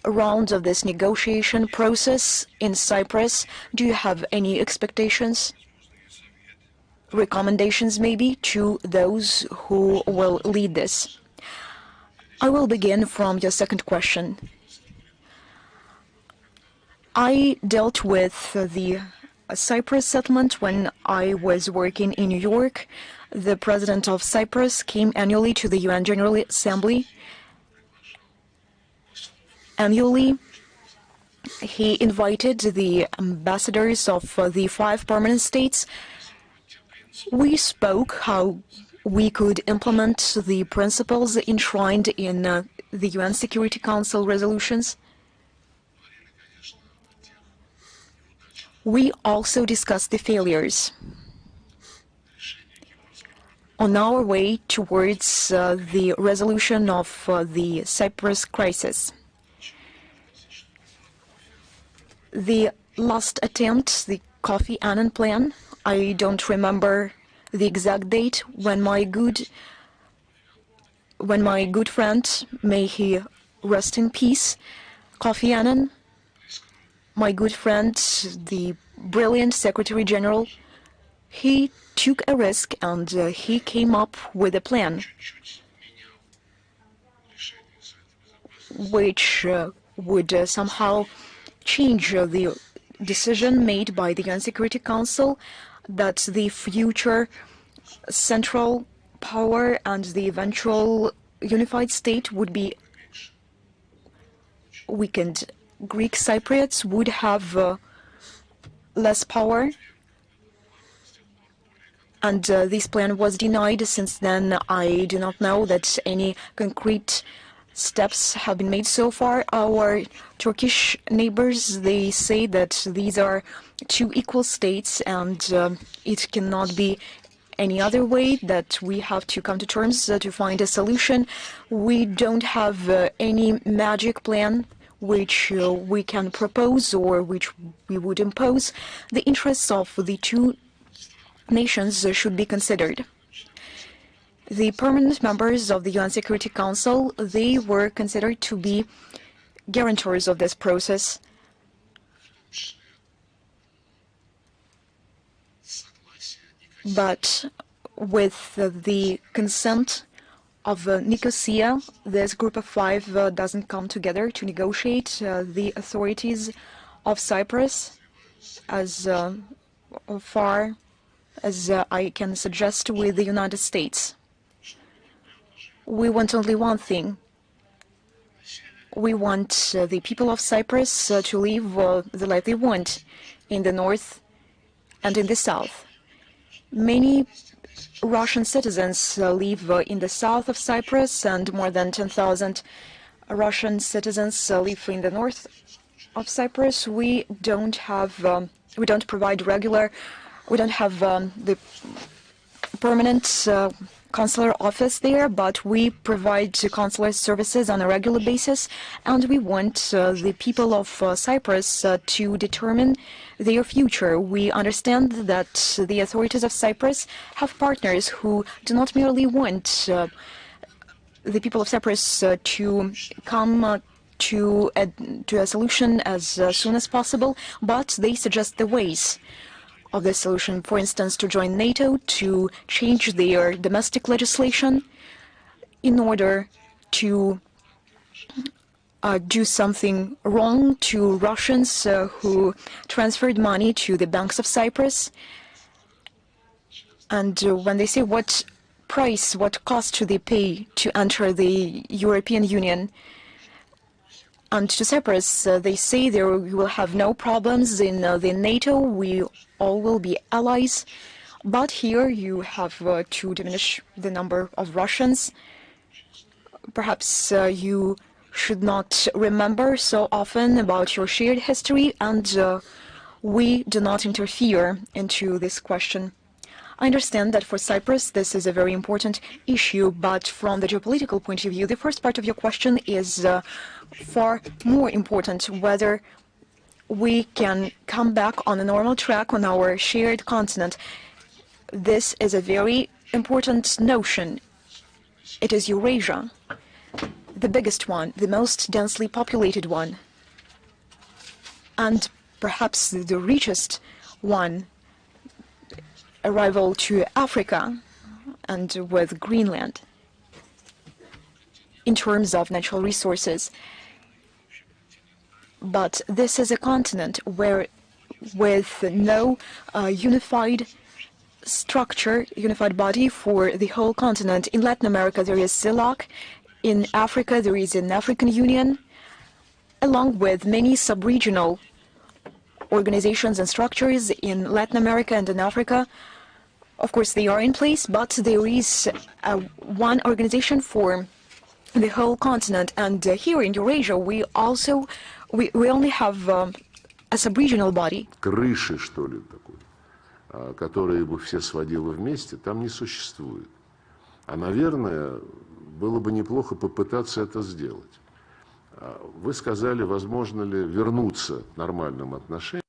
round of this negotiation process in Cyprus. Do you have any expectations, recommendations maybe, to those who will lead this? I will begin from your second question. I dealt with the Cyprus settlement when I was working in New York. The president of Cyprus came annually to the UN General Assembly. Annually, he invited the ambassadors of the 5 permanent states. We spoke how we could implement the principles enshrined in the UN Security Council resolutions. We also discussed the failures on our way towards the resolution of the Cyprus crisis. The last attempt, the Kofi Annan plan, I don't remember the exact date when my good friend, may he rest in peace, Kofi Annan, my good friend, the brilliant Secretary General, he took a risk and he came up with a plan which would somehow change the decision made by the UN Security Council that the future central power and the eventual unified state would be weakened. Greek Cypriots would have less power, and this plan was denied. Since then, I do not know that any concrete steps have been made so far. Our Turkish neighbors, they say that these are 2 equal states and it cannot be any other way, that we have to come to terms to find a solution. We don't have any magic plan which we can propose or which we would impose. The interests of the 2 nations should be considered. The permanent members of the UN Security Council, they were considered to be guarantors of this process. But with the consent of Nicosia, this group of 5 doesn't come together to negotiate. The authorities of Cyprus, as far as I can suggest, with the United States. We want only one thing. We want the people of Cyprus to live the life they want in the north and in the south. Many Russian citizens live in the south of Cyprus, and more than 10,000 Russian citizens live in the north of Cyprus. We don't have the permanent consular office there, but we provide consular services on a regular basis, and we want the people of Cyprus to determine their future. We understand that the authorities of Cyprus have partners who do not merely want the people of Cyprus to come to a solution as soon as possible, but they suggest the ways of the solution. For instance, to join NATO, to change their domestic legislation in order to do something wrong to Russians who transferred money to the banks of Cyprus. And when they say what price, what cost should they pay to enter the European Union, and to Cyprus, they say we will have no problems in the NATO, we all will be allies. But here you have to diminish the number of Russians. Perhaps you should not remember so often about your shared history, and we do not interfere into this question. I understand that for Cyprus this is a very important issue, but from the geopolitical point of view, the first part of your question is far more important, whether we can come back on a normal track on our shared continent. This is a very important notion. It is Eurasia, the biggest one, the most densely populated one, and perhaps the richest one, a rival to Africa and with Greenland in terms of natural resources. But this is a continent where, with no unified structure, unified body for the whole continent. In Latin America there is CELAC, in Africa there is an African Union, along with many sub-regional organizations and structures in Latin America and in Africa. Of course, they are in place, but there is one organization for the whole continent. And here in Eurasia, we only have a sub-regional body. Крыши, что ли, такой, которая бы все сводила вместе, там не существует. А, наверное, было бы неплохо попытаться это сделать. Вы сказали, возможно ли вернуться к нормальным отношениям.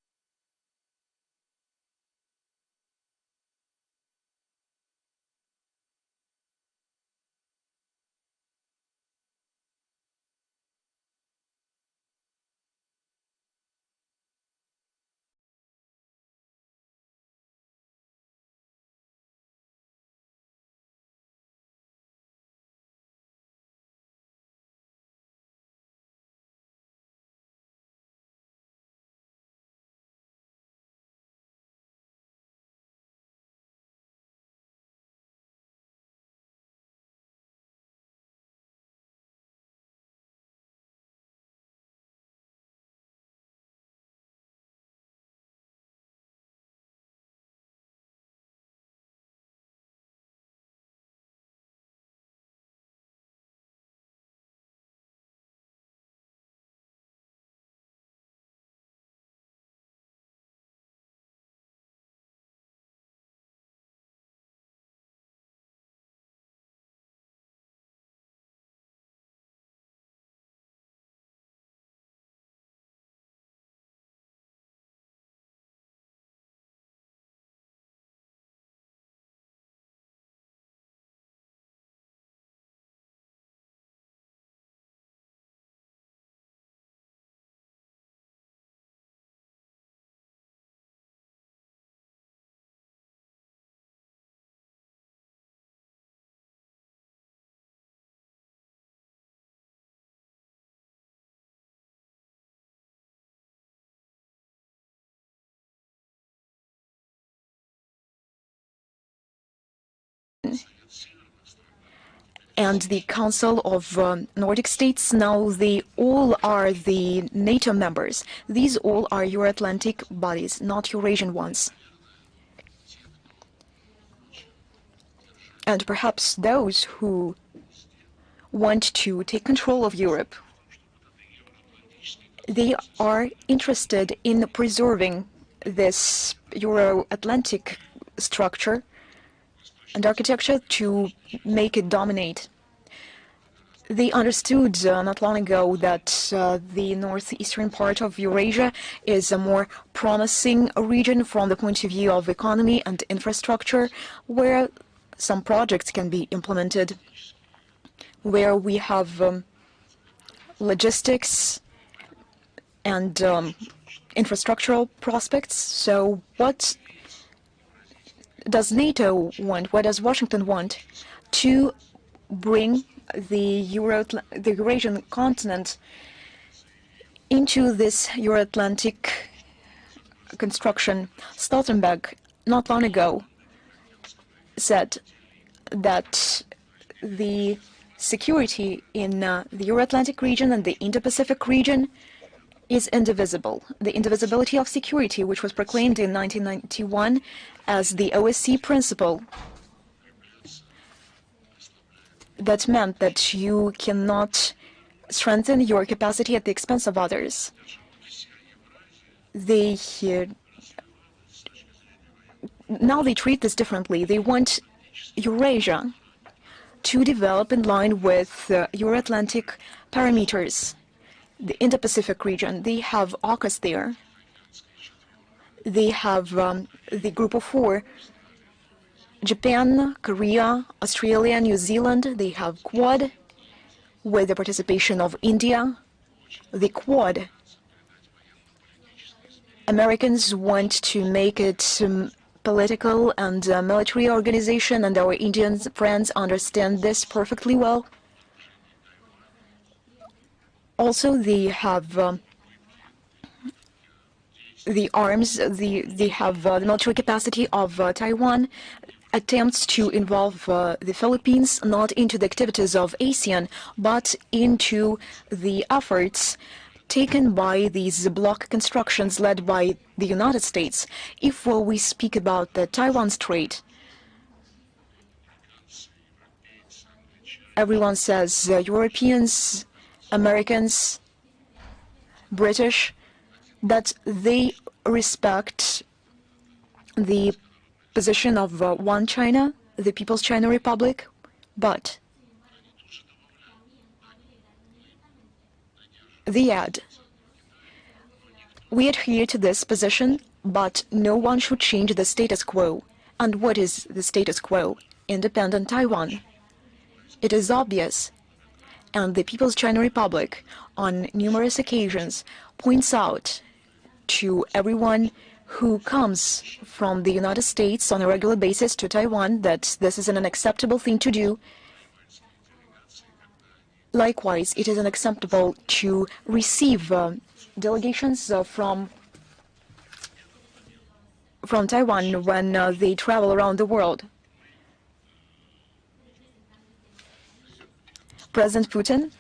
And the Council of Nordic States, now they all are the NATO members. These all are Euro-Atlantic bodies, not Eurasian ones. And perhaps those who want to take control of Europe, they are interested in preserving this Euro-Atlantic structure and architecture to make it dominate. They understood not long ago that the northeastern part of Eurasia is a more promising region from the point of view of economy and infrastructure, where some projects can be implemented, where we have logistics and infrastructural prospects. So what does NATO want? What does Washington want? To bring the Eurasian continent into this Euro-Atlantic construction. Stoltenberg, not long ago, said that the security in the Euro-Atlantic region and the Indo-Pacific region is indivisible. The indivisibility of security, which was proclaimed in 1991 as the OSCE principle, that meant that you cannot strengthen your capacity at the expense of others. Now they treat this differently. They want Eurasia to develop in line with Euro-Atlantic parameters. The Indo-Pacific region, they have AUKUS there. They have the Group of Four, Japan, Korea, Australia, New Zealand. They have Quad with the participation of India. The Quad, Americans want to make it political and military organization, and our Indian friends understand this perfectly well. Also, they have the arms, they have the military capacity of Taiwan. Attempts to involve the Philippines not into the activities of ASEAN, but into the efforts taken by these bloc constructions led by the United States. If we speak about the Taiwan Strait, everyone says Europeans, Americans, British, that they respect the position of one China, the People's China Republic, but they add, we adhere to this position, but no one should change the status quo. And what is the status quo? Independent Taiwan. It is obvious, and the People's China Republic on numerous occasions points out to everyone who comes from the United States on a regular basis to Taiwan that this is an unacceptable thing to do. Likewise, it is unacceptable to receive delegations from Taiwan when they travel around the world. President Putin,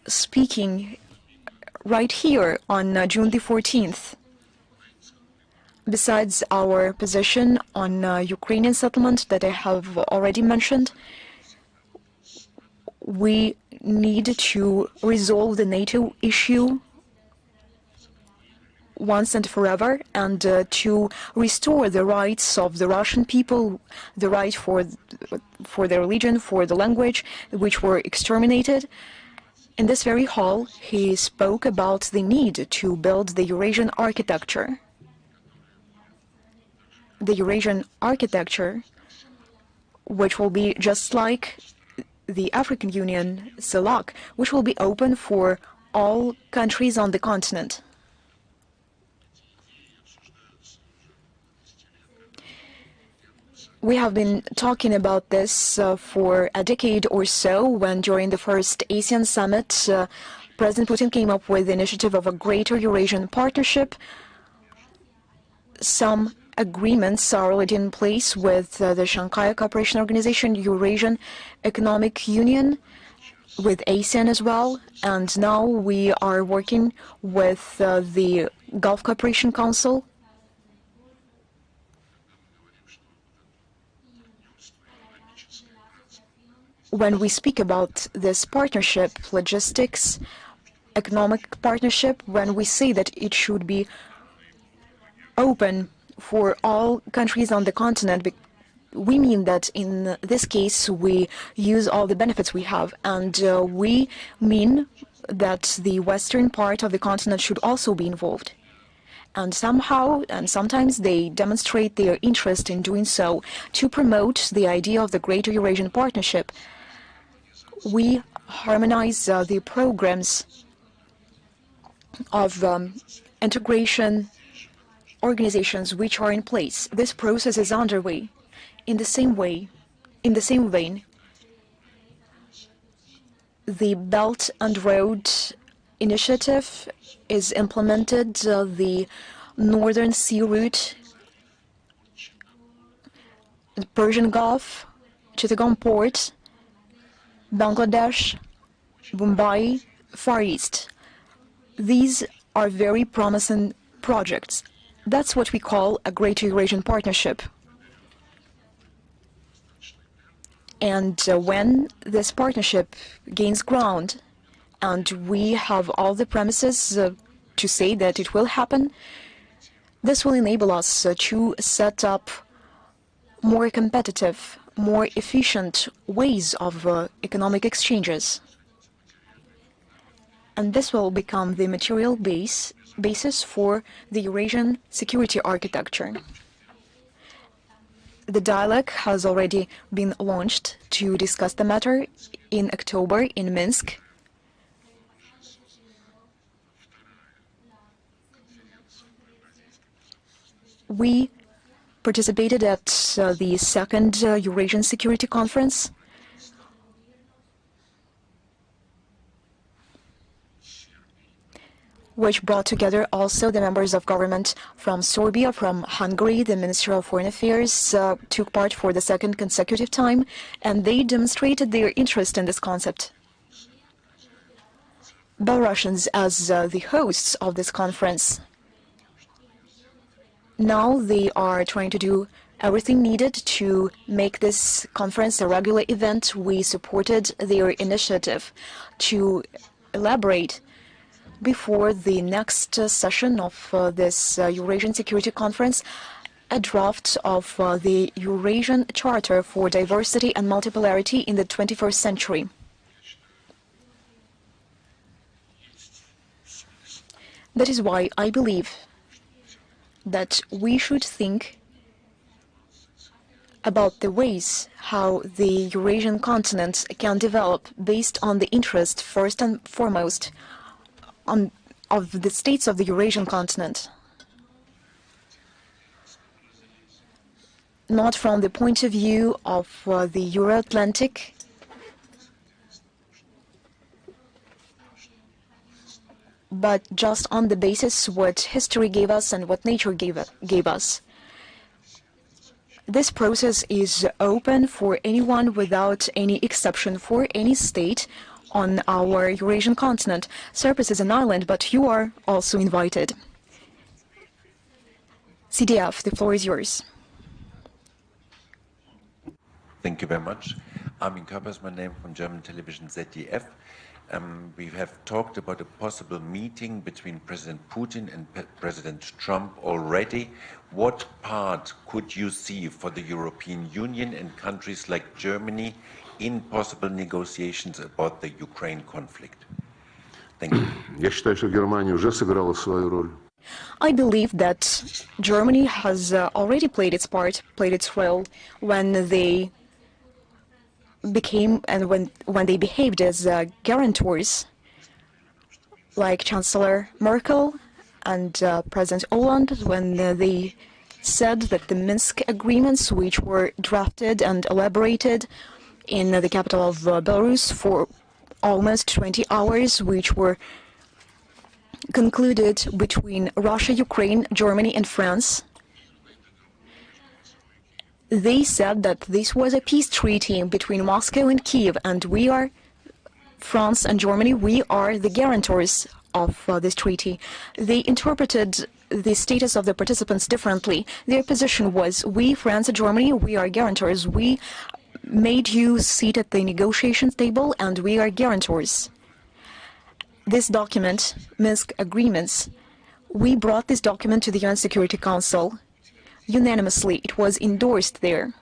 speaking right here on June the 14th, besides our position on Ukrainian settlement that I have already mentioned, we need to resolve the NATO issue once and forever, and to restore the rights of the Russian people, the right for their religion, for the language, which were exterminated. In this very hall, he spoke about the need to build the Eurasian architecture. The Eurasian architecture, which will be just like the African Union, CELAC, which will be open for all countries on the continent. We have been talking about this for a decade or so, when during the first ASEAN summit, President Putin came up with the initiative of a greater Eurasian partnership. Some agreements are already in place with the Shanghai Cooperation Organization, Eurasian Economic Union, with ASEAN as well, and now we are working with the Gulf Cooperation Council. When we speak about this partnership, logistics, economic partnership, when we say that it should be open for all countries on the continent. We mean that in this case we use all the benefits we have, and we mean that the western part of the continent should also be involved. And somehow, and sometimes, they demonstrate their interest in doing so to promote the idea of the Greater Eurasian Partnership. We harmonize the programs of integration organizations which are in place. This process is underway. In the same vein, the Belt and Road Initiative is implemented. The Northern Sea Route, the Persian Gulf, Chittagong Port, Bangladesh, Mumbai, Far East. These are very promising projects. That's what we call a Greater Eurasian Partnership. And when this partnership gains ground, and we have all the premises to say that it will happen, this will enable us to set up more competitive, more efficient ways of economic exchanges. And this will become the material basis for the Eurasian security architecture. The dialogue has already been launched to discuss the matter in October in Minsk. We participated at the second Eurasian Security Conference. Which brought together also the members of government from Serbia, from Hungary. The Minister of Foreign Affairs took part for the second consecutive time, and they demonstrated their interest in this concept. Belarusians, as the hosts of this conference, now they are trying to do everything needed to make this conference a regular event. We supported their initiative to elaborate before the next session of this Eurasian Security Conference a draft of the Eurasian Charter for Diversity and Multipolarity in the 21st century. That is why I believe that we should think about the ways how the Eurasian continent can develop based on the interest, first and foremost, of the states of the Eurasian continent, not from the point of view of the Euro-Atlantic, but just on the basis what history gave us and what nature gave us. This process is open for anyone without any exception, for any state on our Eurasian continent. Cyprus is an island, but you are also invited. CDF, the floor is yours. Thank you very much. Armin Körper is my name, from German television ZDF. We have talked about a possible meeting between President Putin and President Trump already. What part could you see for the European Union and countries like Germany in possible negotiations about the Ukraine conflict? Thank you. Я считаю, что Германия уже сыграла свою роль. I believe that Germany has already played its part, played its role when they became and when they behaved as guarantors, like Chancellor Merkel and President Hollande, when they said that the Minsk agreements, which were drafted and elaborated in the capital of Belarus for almost 20 hours, which were concluded between Russia, Ukraine, Germany, and France. They said that this was a peace treaty between Moscow and Kiev, and we are, France and Germany, we are the guarantors of this treaty. They interpreted the status of the participants differently. Their position was, we, France and Germany, we are guarantors. We made you sit at the negotiation table, and we are guarantors. This document, Minsk agreements, we brought this document to the UN Security Council. unanimously. It was endorsed there.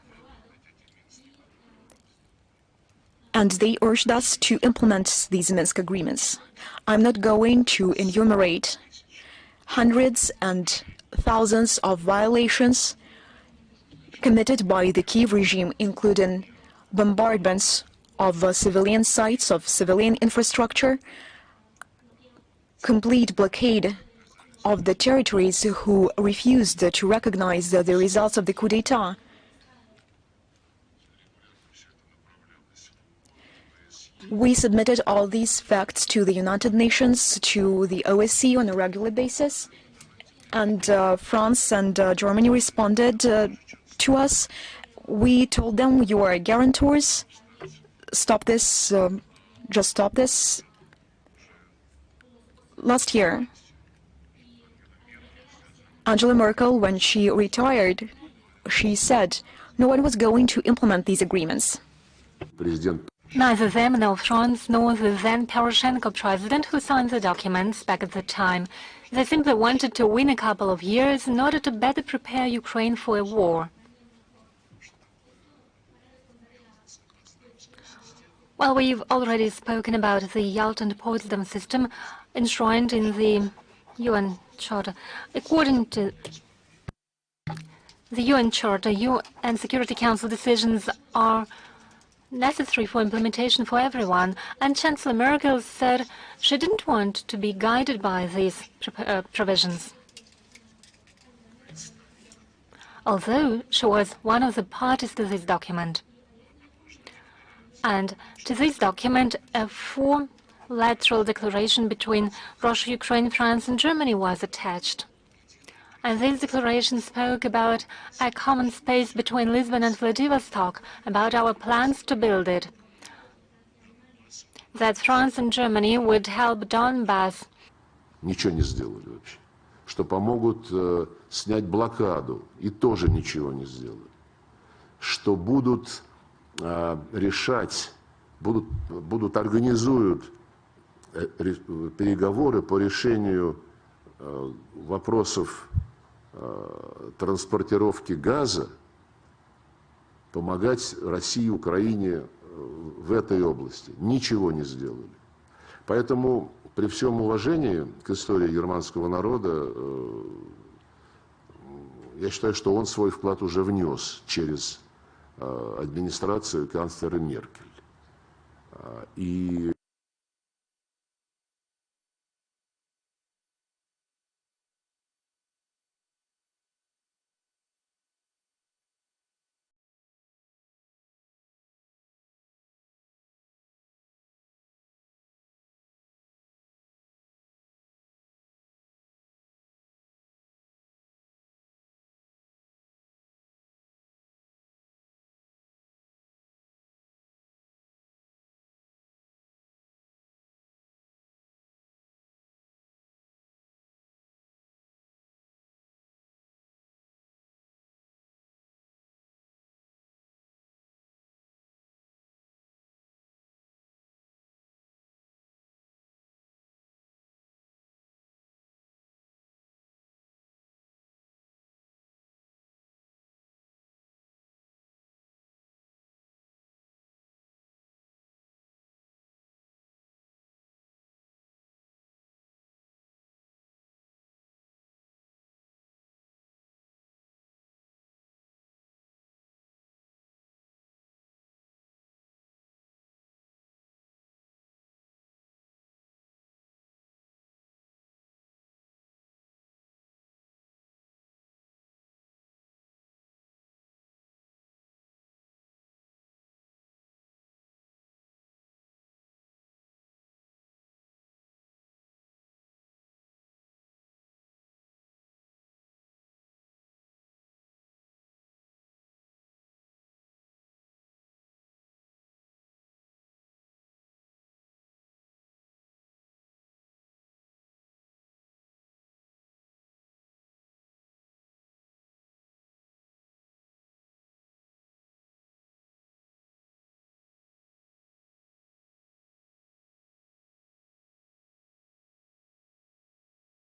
And they urged us to implement these Minsk agreements. I'm not going to enumerate hundreds and thousands of violations committed by the Kiev regime, including bombardments of civilian sites, of civilian infrastructure, complete blockade of the territories who refused to recognize the results of the coup d'etat. We submitted all these facts to the United Nations, to the OSCE on a regular basis, and France and Germany responded to us. We told them, you are guarantors, stop this, just stop this. Last year, Angela Merkel, when she retired, she said no one was going to implement these agreements. Neither them nor France nor the then Poroshenko president who signed the documents back at the time. They simply wanted to win a couple of years in order to better prepare Ukraine for a war. Well, we've already spoken about the Yalta and Potsdam system enshrined in the UN Charter. According to the UN Charter, UN Security Council decisions are necessary for implementation for everyone, and Chancellor Merkel said she didn't want to be guided by these provisions. Although she was one of the parties to this document. And to this document, a four-lateral declaration between Russia, Ukraine, France and Germany was attached. And this declaration spoke about a common space between Lisbon and Vladivostok, about our plans to build it, that France and Germany would help Donbass. Ничего не сделали вообще. Что помогут снять блокаду, и тоже ничего не сделали. Что будут решать, организуют переговоры по решению вопросов транспортировки газа, помогать России, Украине в этой области. Ничего не сделали. Поэтому при всем уважении к истории германского народа, я считаю, что он свой вклад уже внес через администрацию канцлера Меркель. И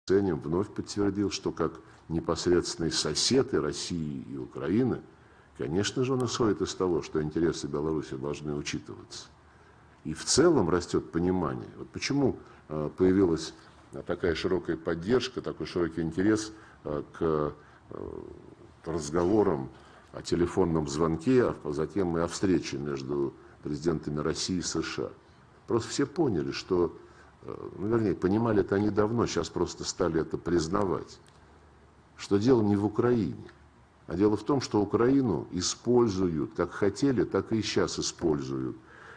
Ценим вновь подтвердил, что как непосредственные соседи России и Украины, конечно же, он исходит из того, что интересы Беларуси должны учитываться. И в целом растет понимание. Вот почему появилась такая широкая поддержка, такой широкий интерес к разговорам о телефонном звонке, а затем и о встрече между президентами России и США. Просто все поняли, что, ну, вернее, понимали это они давно, сейчас просто стали это признавать, что дело не в Украине, а дело в том, что Украину используют, как хотели, так и сейчас используют,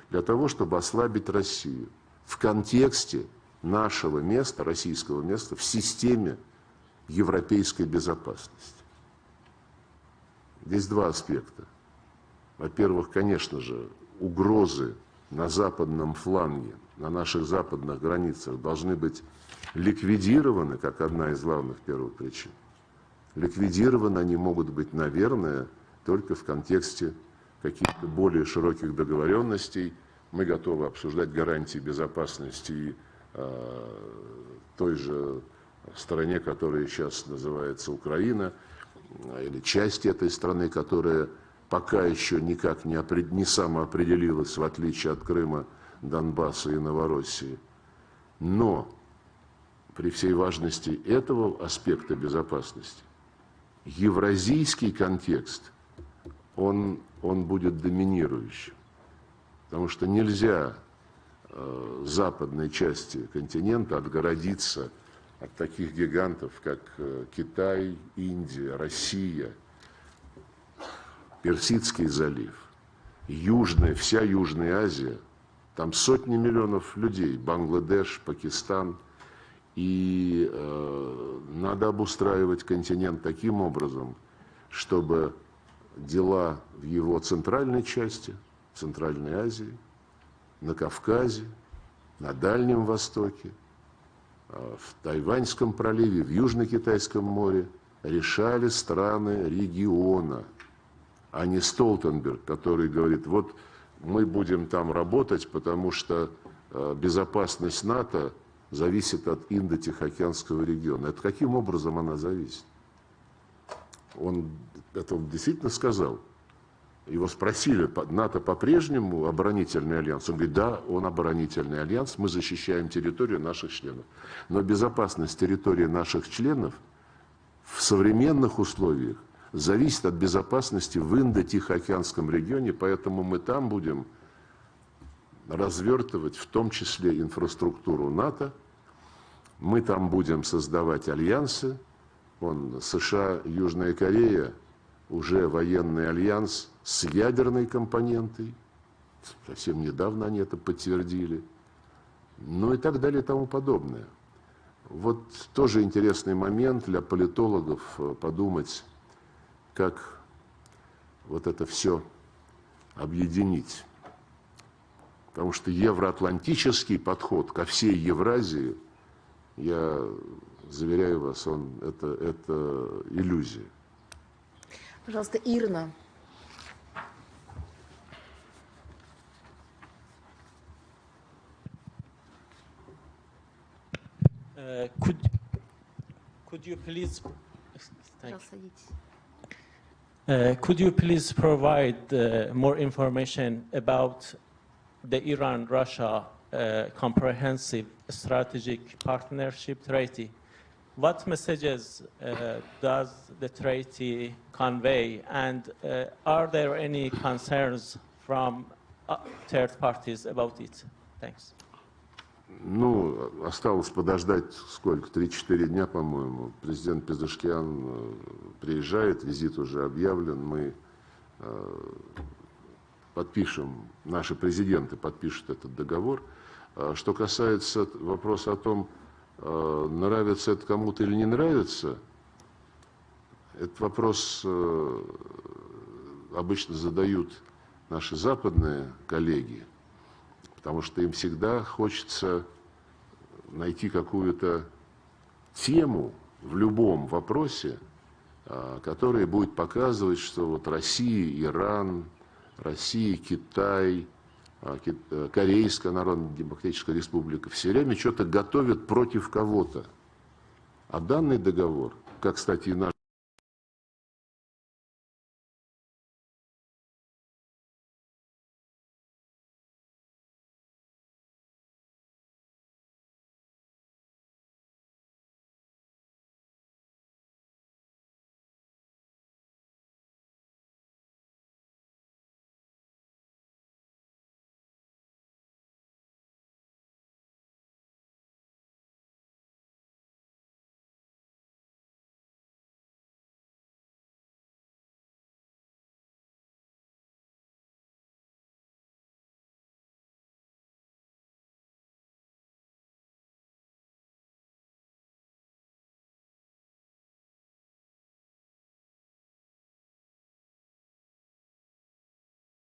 для того, чтобы ослабить Россию в контексте нашего места, российского места, в системе европейской безопасности. Здесь два аспекта. Во-первых, конечно же, угрозы на западном фланге, на наших западных границах должны быть ликвидированы, как одна из главных первых причин. Ликвидированы они могут быть, наверное, только в контексте каких-то более широких договоренностей. Мы готовы обсуждать гарантии безопасности той же стране, которая сейчас называется Украина, или части этой страны, которая пока еще никак не самоопределилась, в отличие от Крыма, Донбасса и Новороссии. Но при всей важности этого аспекта безопасности, евразийский контекст, он будет доминирующим. Потому что нельзя западной части континента отгородиться от таких гигантов, как Китай, Индия, Россия, Персидский залив, вся Южная Азия. Там сотни миллионов людей, Бангладеш, Пакистан. И надо обустраивать континент таким образом, чтобы дела в его центральной части, Центральной Азии, на Кавказе, на Дальнем Востоке, в Тайваньском проливе, в Южно-Китайском море решали страны региона, а не Столтенберг, который говорит, вот мы будем там работать, потому что безопасность НАТО зависит от Индо-Тихоокеанского региона. Это каким образом она зависит? Он это действительно сказал. Его спросили, НАТО по-прежнему оборонительный альянс? Он говорит, да, он оборонительный альянс, мы защищаем территорию наших членов. Но безопасность территории наших членов в современных условиях зависит от безопасности в Индо-Тихоокеанском регионе, поэтому мы там будем развертывать в том числе инфраструктуру НАТО, мы там будем создавать альянсы, США, Южная Корея, уже военный альянс с ядерной компонентой, совсем недавно они это подтвердили, ну и так далее и тому подобное. Вот тоже интересный момент для политологов подумать, как вот это все объединить. Потому что евроатлантический подход ко всей Евразии, я заверяю вас, это иллюзия. Пожалуйста, Ирна. Could you please provide more information about the Iran-Russia comprehensive strategic partnership treaty? What messages does the treaty convey, and are there any concerns from third parties about it? Thanks. Ну, осталось подождать, сколько, 3-4 дня, по-моему. Президент Пезешкиан приезжает, визит уже объявлен. Мы подпишем, наши президенты подпишут этот договор. Что касается вопроса о том, нравится это кому-то или не нравится, этот вопрос обычно задают наши западные коллеги, потому что им всегда хочется найти какую-то тему в любом вопросе, которая будет показывать, что вот Россия, Иран, Россия, Китай, Корейская Народно-Демократическая Республика все время что-то готовят против кого-то. А данный договор, как, кстати, и наш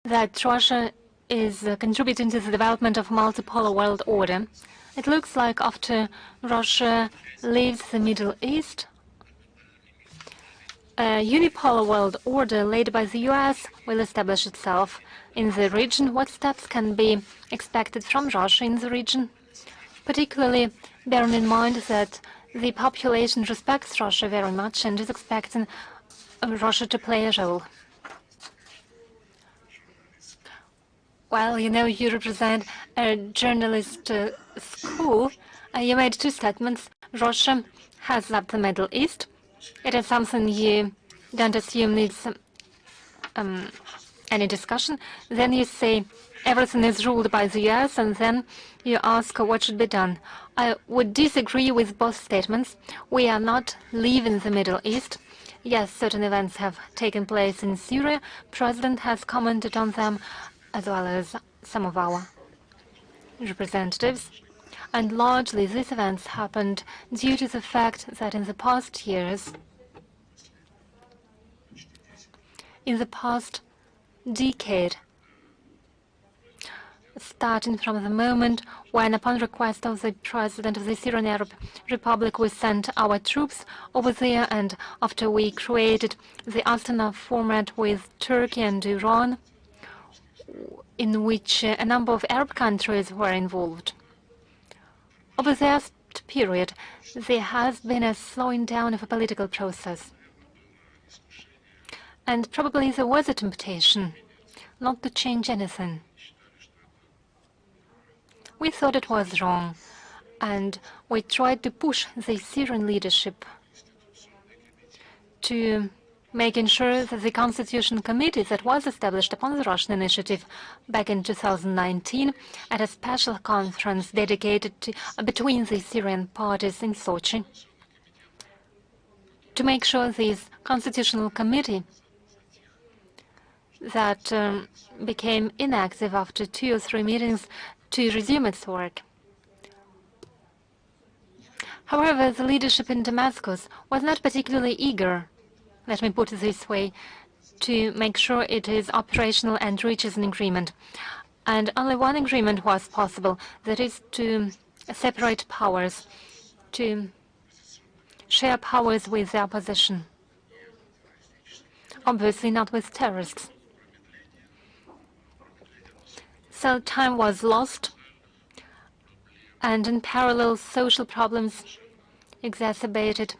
that Russia is contributing to the development of multipolar world order. It looks like after Russia leaves the Middle East, a unipolar world order led by the US will establish itself in the region. What steps can be expected from Russia in the region? Particularly bearing in mind that the population respects Russia very much and is expecting Russia to play a role. Well, you know, you represent a journalist school. You made two statements. Russia has left the Middle East. It is something you don't assume needs any discussion. Then you say everything is ruled by the US, and then you ask what should be done. I would disagree with both statements. We are not leaving the Middle East. Yes, certain events have taken place in Syria. President has commented on them, as well as some of our representatives. And largely these events happened due to the fact that in the past years, in the past decade, starting from the moment when, upon request of the president of the Syrian Arab Republic, we sent our troops over there, and after we created the Astana format with Turkey and Iran, in which a number of Arab countries were involved. Over that period, there has been a slowing down of a political process. And probably there was a temptation not to change anything. We thought it was wrong, and we tried to push the Syrian leadership to making sure that the Constitution Committee that was established upon the Russian initiative back in 2019 at a special conference dedicated to, between the Syrian parties in Sochi, to make sure this Constitutional Committee that became inactive after 2 or 3 meetings to resume its work. However, the leadership in Damascus was not particularly eager, let me put it this way, to make sure it is operational and reaches an agreement. And only one agreement was possible, that is to separate powers, to share powers with the opposition. Obviously not with terrorists. So time was lost, and in parallel social problems exacerbated.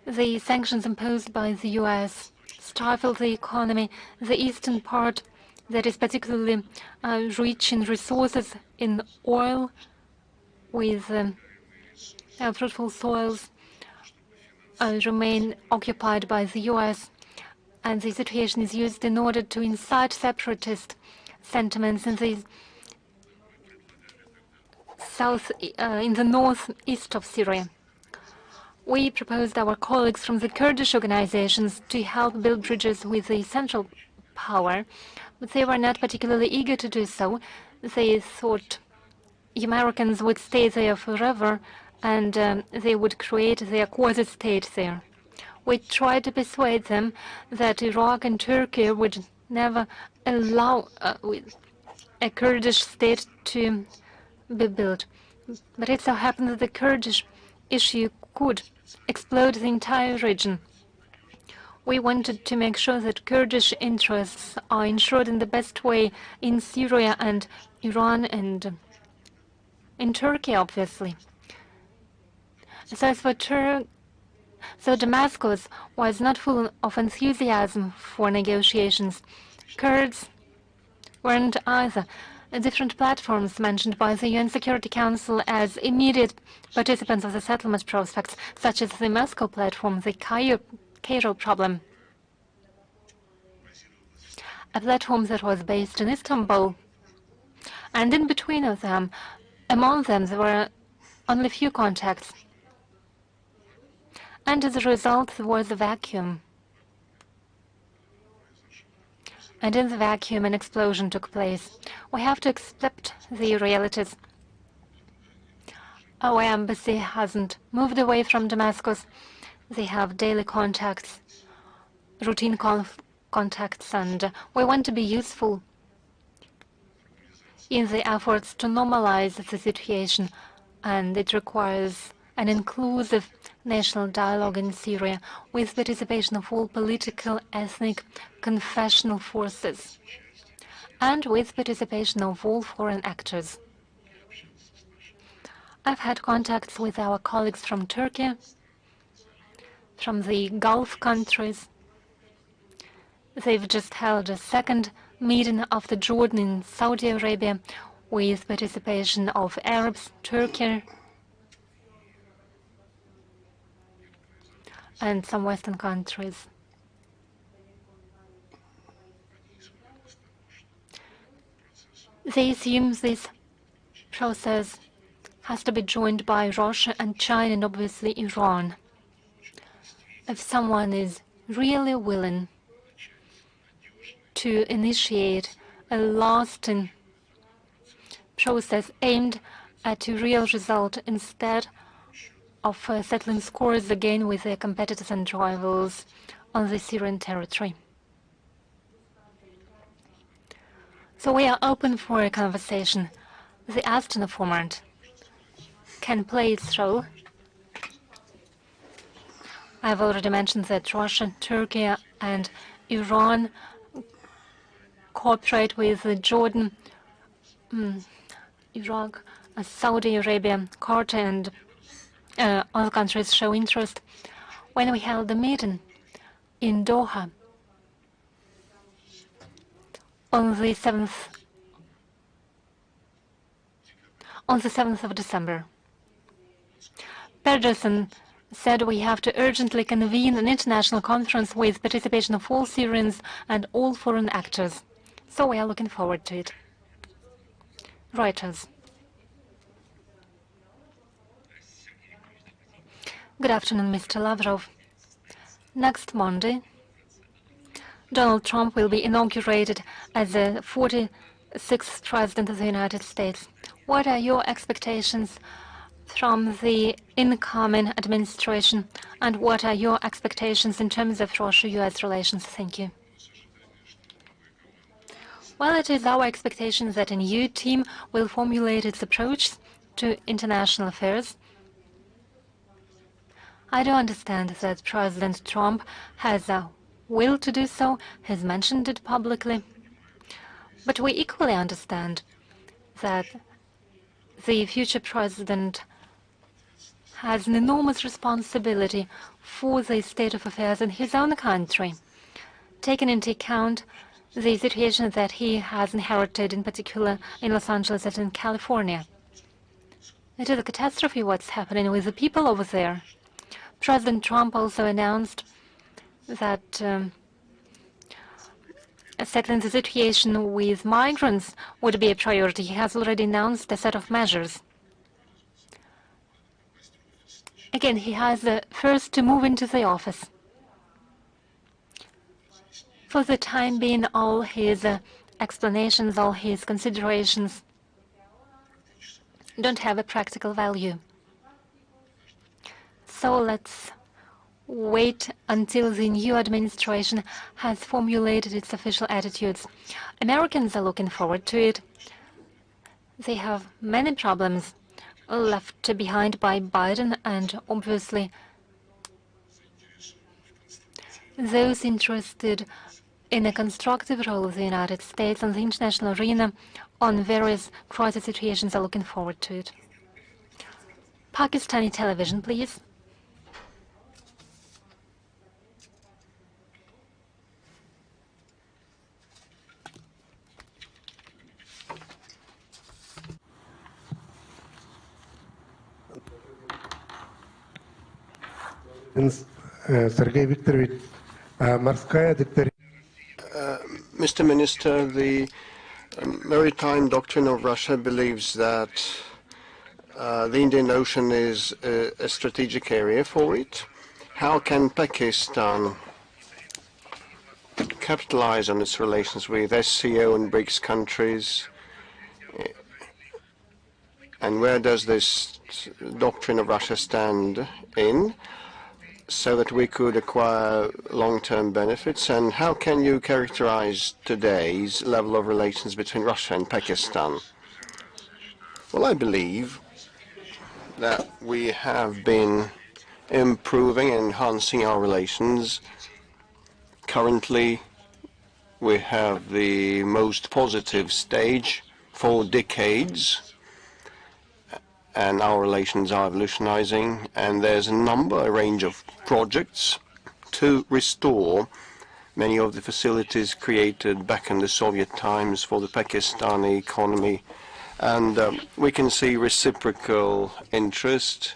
The sanctions imposed by the US stifled the economy. The eastern part, that is particularly rich in resources in oil, with fruitful soils, remain occupied by the US, and the situation is used in order to incite separatist sentiments in the in the northeast of Syria. We proposed our colleagues from the Kurdish organizations to help build bridges with the central power, but they were not particularly eager to do so. They thought Americans would stay there forever, and they would create their quasi-state there. We tried to persuade them that Iraq and Turkey would never allow a Kurdish state to be built. But it so happened that the Kurdish issue could explode the entire region. We wanted to make sure that Kurdish interests are ensured in the best way in Syria and Iran and in Turkey, obviously. So Damascus was not full of enthusiasm for negotiations. Kurds weren't either. Different platforms mentioned by the UN Security Council as immediate participants of the settlement prospects, such as the Moscow platform, the Cairo problem, a platform that was based in Istanbul. And in between of them, among them, there were only few contacts. And as a result, there was a vacuum. And in the vacuum, an explosion took place. We have to accept the realities. Our embassy hasn't moved away from Damascus. They have daily contacts, routine contacts, and we want to be useful in the efforts to normalize the situation, and it requires an inclusive national dialogue in Syria with participation of all political, ethnic, confessional forces, and with participation of all foreign actors. I've had contacts with our colleagues from Turkey, from the Gulf countries. They've just held a second meeting after Jordan in Saudi Arabia with participation of Arabs, Turkey, and some Western countries. They assume this process has to be joined by Russia and China and obviously Iran. If someone is really willing to initiate a lasting process aimed at a real result instead of settling scores again with their competitors and rivals on the Syrian territory. So we are open for a conversation. The Astana format can play its role. I've already mentioned that Russia, Turkey, and Iran cooperate with Jordan, Iraq, Saudi Arabia, Qatar, and other countries show interest. When we held the meeting in Doha on the 7th of December, Pedersen said we have to urgently convene an international conference with participation of all Syrians and all foreign actors. So we are looking forward to it. Reuters. Good afternoon, Mr. Lavrov. Next Monday, Donald Trump will be inaugurated as the 46th President of the United States. What are your expectations from the incoming administration, and what are your expectations in terms of Russia-US relations? Thank you. Well, it is our expectation that a new team will formulate its approach to international affairs. I do understand that President Trump has a will to do so, has mentioned it publicly, but we equally understand that the future president has an enormous responsibility for the state of affairs in his own country, taking into account the situation that he has inherited, in particular in Los Angeles and in California. It is a catastrophe what's happening with the people over there. President Trump also announced that settling the situation with migrants would be a priority. He has already announced a set of measures. Again, he has first to move into the office. For the time being, all his explanations, all his considerations don't have a practical value. So let's wait until the new administration has formulated its official attitudes. Americans are looking forward to it. They have many problems left behind by Biden, and obviously those interested in a constructive role of the United States on the international arena on various crisis situations are looking forward to it. Pakistani television, please. Sergei Viktorovich, Morskaya doctrine. Mr. Minister, the maritime doctrine of Russia believes that the Indian Ocean is a strategic area for it. How can Pakistan capitalize on its relations with SCO and BRICS countries? And where does this doctrine of Russia stand in, so that we could acquire long-term benefits? And how can you characterize today's level of relations between Russia and Pakistan? Well, I believe that we have been improving and enhancing our relations. Currently, we have the most positive stage for decades, and our relations are evolutionizing, and there's a range of projects to restore many of the facilities created back in the Soviet times for the Pakistani economy. And we can see reciprocal interest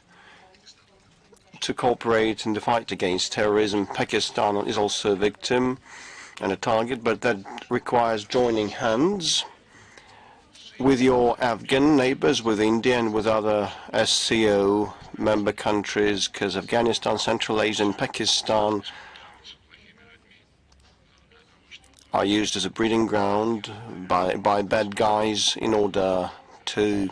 to cooperate in the fight against terrorism. Pakistan is also a victim and a target, but that requires joining hands with your Afghan neighbors, with India and with other SCO member countries, because Afghanistan, Central Asia and Pakistan are used as a breeding ground by bad guys in order to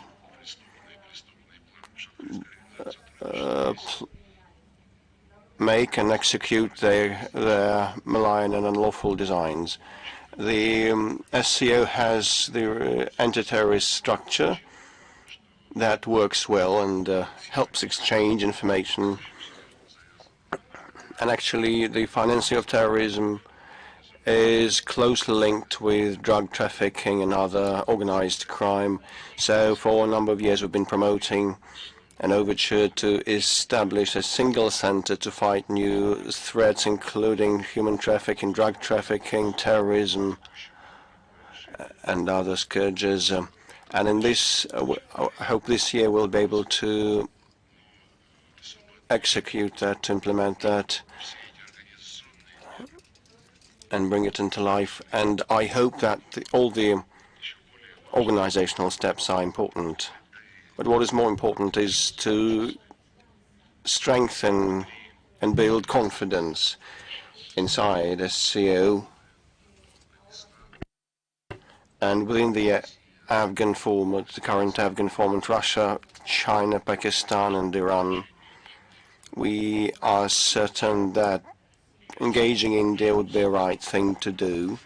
make and execute their malign and unlawful designs. The SCO has the anti-terrorist structure that works well and helps exchange information. And actually, the financing of terrorism is closely linked with drug trafficking and other organized crime. So for a number of years, we've been promoting an overture to establish a single center to fight new threats, including human trafficking, drug trafficking, terrorism, and other scourges. And in this, I hope this year we'll be able to execute that, to implement that, and bring it into life. And I hope that all the organizational steps are important. But what is more important is to strengthen and build confidence inside SCO and within the Afghan format, the current Afghan format, Russia, China, Pakistan and Iran. We are certain that engaging India would be a right thing to do.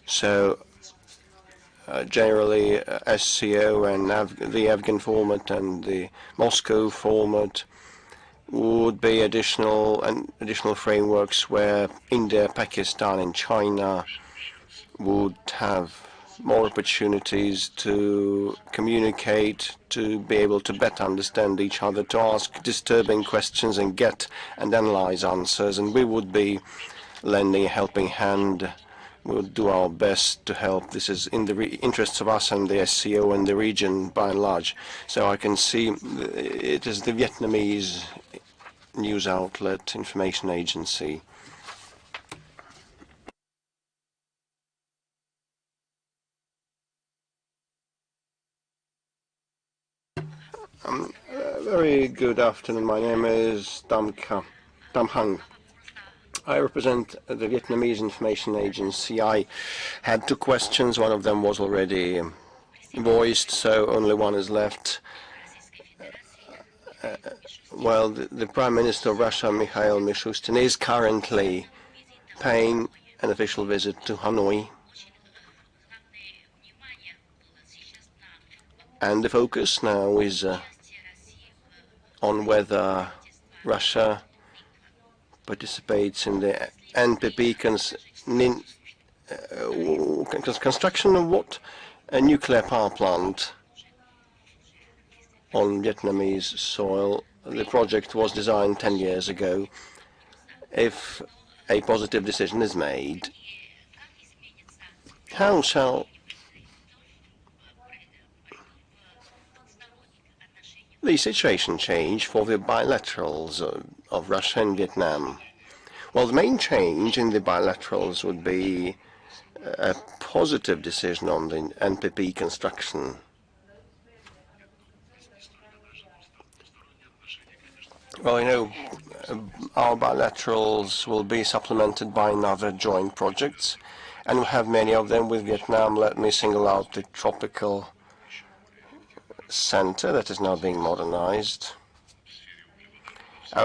So generally SCO and the Afghan format and the Moscow format would be additional frameworks where India, Pakistan and China would have more opportunities to communicate, to be able to better understand each other, to ask disturbing questions and get and analyze answers. And we would be lending a helping hand. We would do our best to help. This is in the interests of us and the SCO and the region by and large. So I can see it is the Vietnamese news outlet, information agency. Very good afternoon. My name is Tam Hang. I represent the Vietnamese information agency. I had two questions. One of them was already voiced, so only one is left. Well, the Prime Minister of Russia, Mikhail Mishustin, is currently paying an official visit to Hanoi. And the focus now is on whether Russia participates in the NPT construction of what? A nuclear power plant. on Vietnamese soil. The project was designed 10 years ago. If a positive decision is made, how shall the situation change for the bilaterals of Russia and Vietnam? Well, the main change in the bilaterals would be a positive decision on the NPP construction. Well, our bilaterals will be supplemented by another joint projects, and we have many of them with Vietnam. Let me single out the tropical center that is now being modernized.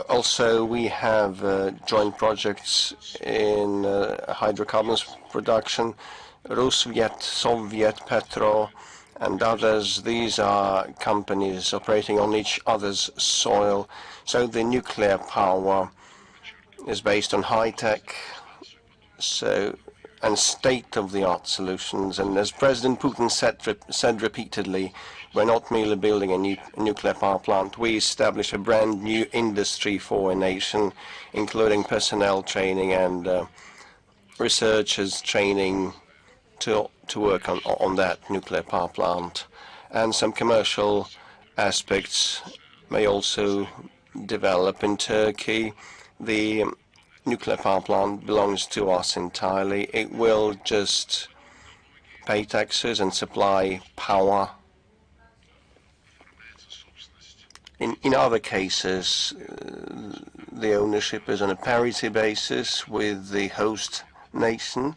Also, we have joint projects in hydrocarbons production, Rus-Viet, Soviet, Petro, and others. These are companies operating on each other's soil. So the nuclear power is based on high-tech and state-of-the-art solutions. And as President Putin said repeatedly, we're not merely building a nuclear power plant. We establish a brand new industry for a nation, including personnel training and researchers training to work on that nuclear power plant. And some commercial aspects may also develop in Turkey. The nuclear power plant belongs to us entirely. It will just pay taxes and supply power. In other cases, the ownership is on a parity basis with the host nation.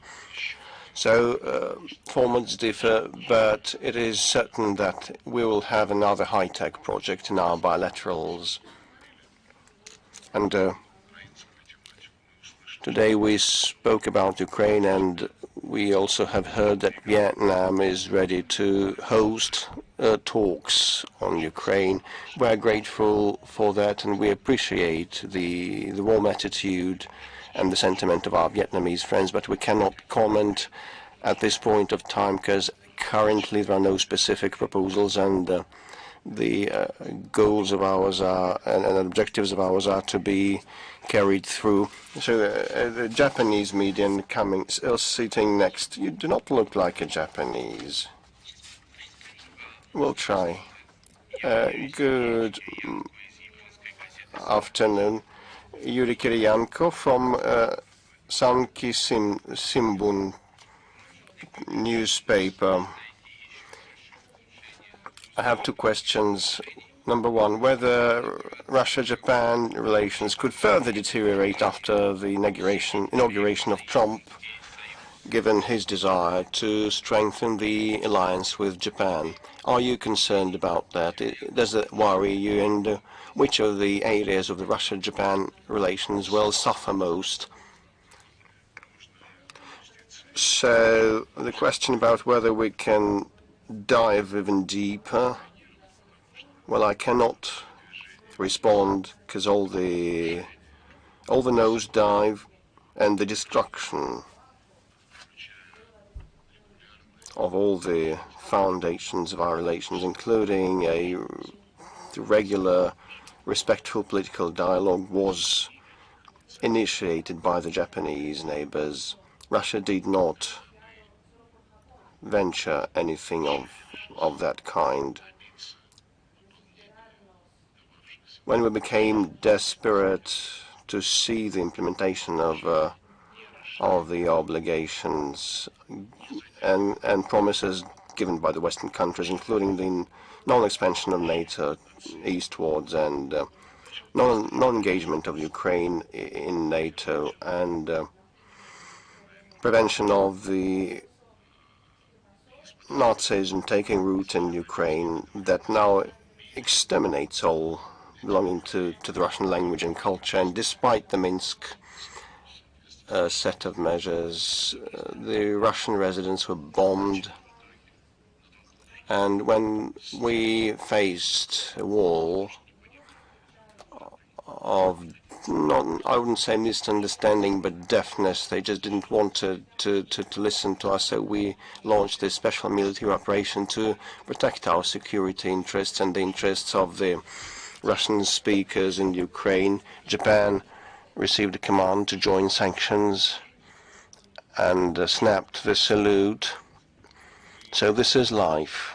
So formats differ, but it is certain that we will have another high-tech project in our bilaterals. And today we spoke about Ukraine, and we also have heard that Vietnam is ready to host talks on Ukraine. We are grateful for that, and we appreciate the warm attitude and the sentiment of our Vietnamese friends, but we cannot comment at this point of time because currently there are no specific proposals, and the goals of ours are and objectives of ours are to be carried through. So the Japanese median sitting next. You do not look like a Japanese. We'll try. Good afternoon. Yuri Kiriyanko from Sanki Simbun newspaper. I have two questions. Number one, whether Russia-Japan relations could further deteriorate after the inauguration of Trump, given his desire to strengthen the alliance with Japan. Are you concerned about that? Does it worry you? And which of the areas of the Russia-Japan relations will suffer most? So the question about whether we can dive even deeper, well, I cannot respond because all the nosedive and the destruction of all the foundations of our relations, including a regular, respectful political dialogue, was initiated by the Japanese neighbors. Russia did not venture anything of that kind. When we became desperate to see the implementation of the obligations and promises given by the Western countries, including the non-expansion of NATO eastwards and non-engagement of Ukraine in NATO and prevention of the Nazism taking root in Ukraine that now exterminates all belonging to the Russian language and culture. And despite the Minsk set of measures, the Russian residents were bombed. And when we faced a wall of I wouldn't say misunderstanding, but deafness. They just didn't want to listen to us, so we launched this special military operation to protect our security interests and the interests of the Russian speakers in Ukraine. Japan received a command to join sanctions and snapped the salute. So this is life.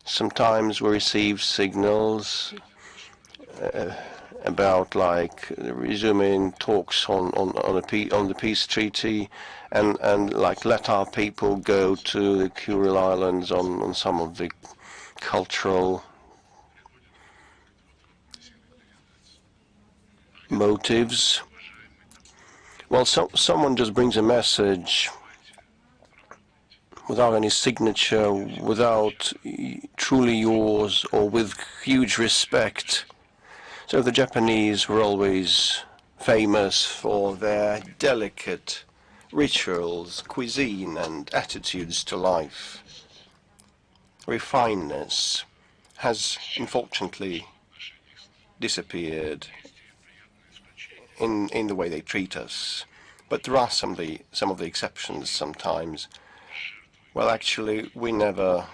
Sometimes we receive signals about like resuming talks on the peace treaty and like let our people go to the Kuril Islands on some of the cultural motives. Well, someone just brings a message without any signature, without truly yours, or with huge respect. So the Japanese were always famous for their delicate rituals, cuisine, and attitudes to life. Refinedness has unfortunately disappeared in the way they treat us. But there are some of the exceptions sometimes. Well, actually, we never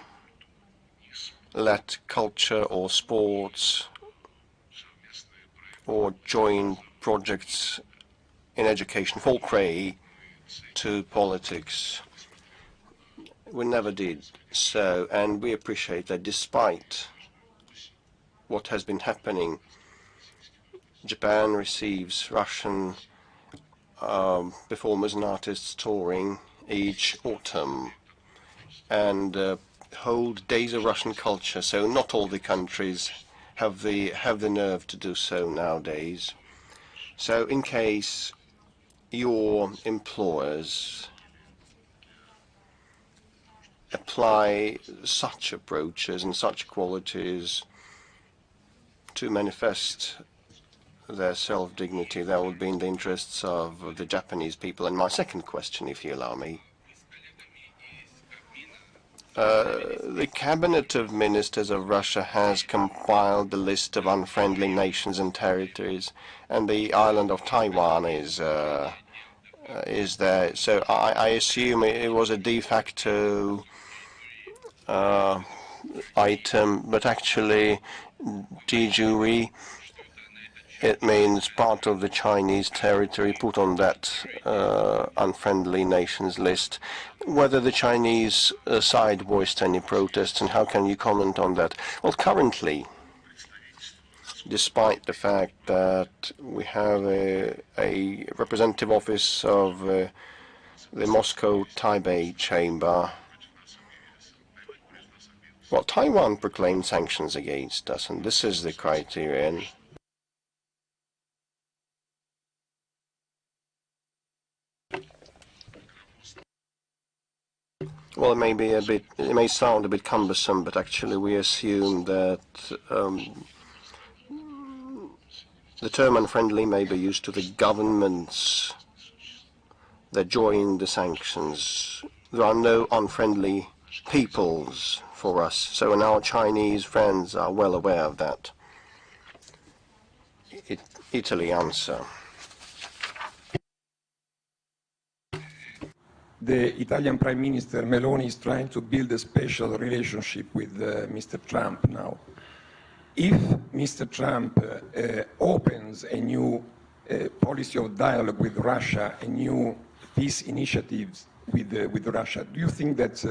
let culture or sports or joint projects in education fall prey to politics. We never did so, and we appreciate that despite what has been happening, Japan receives Russian performers and artists touring each autumn and hold days of Russian culture. So not all the countries have the nerve to do so nowadays. So in case your employers apply such approaches and such qualities to manifest their self-dignity, that would be in the interests of the Japanese people. And my second question, if you allow me. The Cabinet of Ministers of Russia has compiled the list of unfriendly nations and territories, and the island of Taiwan is there. So I assume it was a de facto item, but actually, de jure, it means part of the Chinese territory put on that unfriendly nations list. Whether the Chinese side voiced any protests, and how can you comment on that? Well, currently, despite the fact that we have a representative office of the Moscow-Taipei chamber, well, Taiwan proclaimed sanctions against us, and this is the criterion. Well, it may sound a bit cumbersome, but actually we assume that the term unfriendly may be used to the governments that join the sanctions. There are no unfriendly peoples for us, so and our Chinese friends are well aware of that. Italy answer. The Italian Prime Minister Meloni is trying to build a special relationship with Mr. Trump now. If Mr. Trump opens a new policy of dialogue with Russia, a new peace initiatives with Russia, do you think that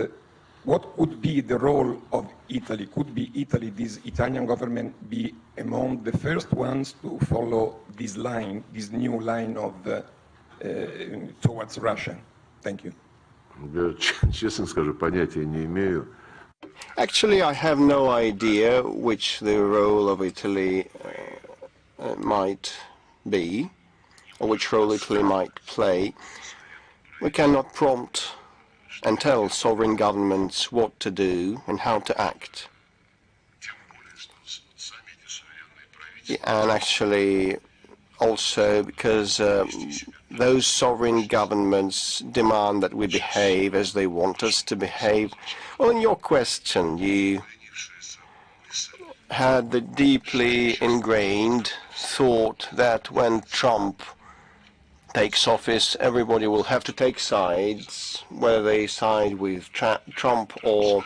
what would be the role of Italy? Could be Italy, this Italian government, be among the first ones to follow this line, this new line of towards Russia? Thank you. Честно скажу, понятия не имею. Actually, I have no idea which the role of Italy might be, or which role Italy might play. We cannot prompt and tell sovereign governments what to do and how to act. And actually, also because those sovereign governments demand that we behave as they want us to behave. Well, in your question, you had the deeply ingrained thought that when Trump takes office, everybody will have to take sides, whether they side with Trump or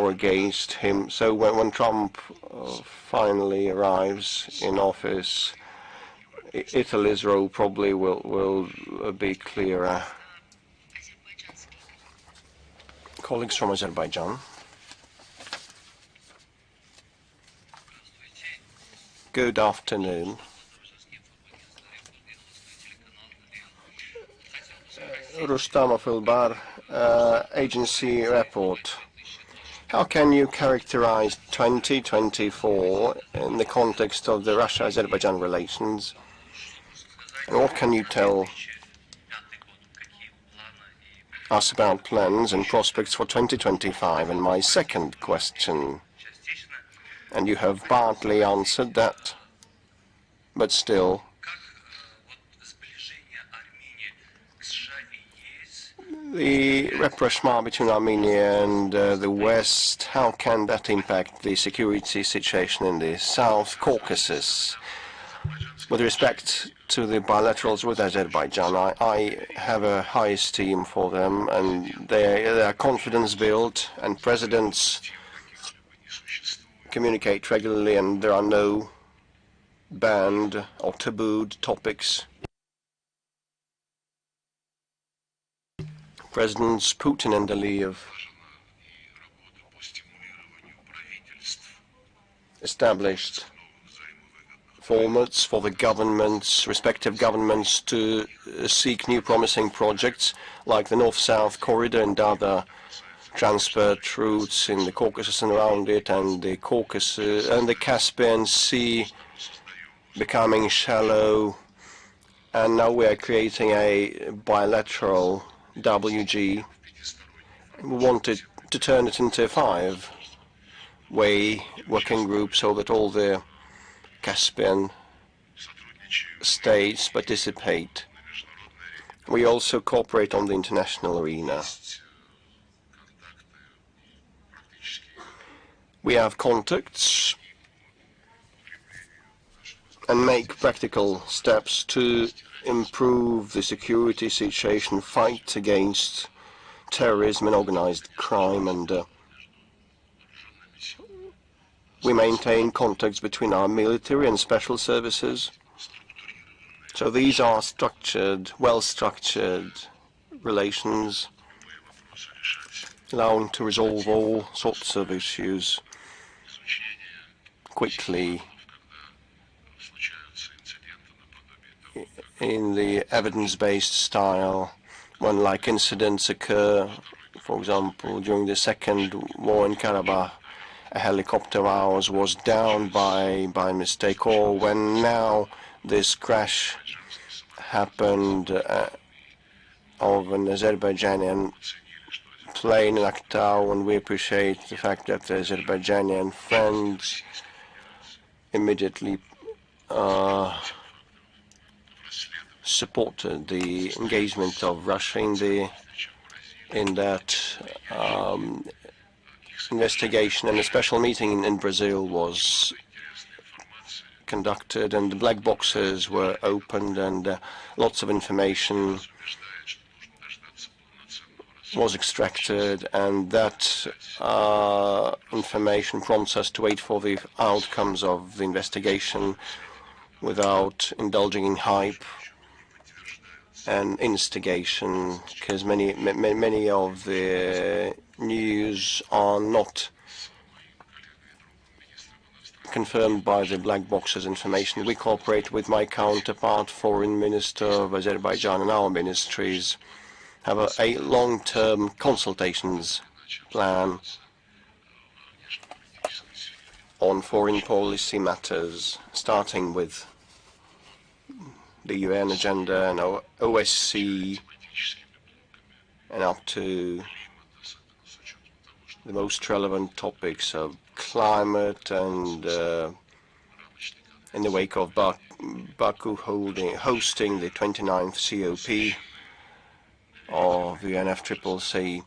against him. So when Trump finally arrives in office, Italy's role probably will be clearer. Colleagues from Azerbaijan. Good afternoon. Rustamov Ilbar, agency report. How can you characterize 2024 in the context of the Russia-Azerbaijan relations? And what can you tell us about plans and prospects for 2025? And my second question, and you have partly answered that, but still, the rapprochement between Armenia and the West, how can that impact the security situation in the South Caucasus? With respect to the bilaterals with Azerbaijan, I have a high esteem for them, and they are confidence built, and presidents communicate regularly, and there are no banned or tabooed topics. Presidents Putin and Aliyev established formats for the governments, respective governments, to seek new promising projects like the North-South corridor and other transport routes in the Caucasus and around it, and the Caucasus and the Caspian Sea becoming shallow, and now we are creating a bilateral WG. We wanted to turn it into a five-way working group so that all the Caspian states participate. We also cooperate on the international arena. We have contacts and make practical steps to improve the security situation, fight against terrorism and organized crime, and we maintain contacts between our military and special services. So these are structured, well-structured relations, allowing to resolve all sorts of issues quickly in the evidence-based style. When like incidents occur, for example, during the second war in Karabakh, a helicopter of ours was down by mistake, or when now this crash happened of an Azerbaijani plane in Aktau, and we appreciate the fact that the Azerbaijani friends immediately supported the engagement of Russia in that investigation, and a special meeting in Brazil was conducted, and the black boxes were opened, and lots of information was extracted, and that information prompts us to wait for the outcomes of the investigation without indulging in hype and instigation, because many of the news are not confirmed by the black boxes information. We cooperate with my counterpart, Foreign Minister of Azerbaijan, and our ministries have a long-term consultations plan on foreign policy matters, starting with the UN agenda and OSCE, and up to the most relevant topics of climate, and in the wake of Baku hosting the 29th COP of UNFCCC.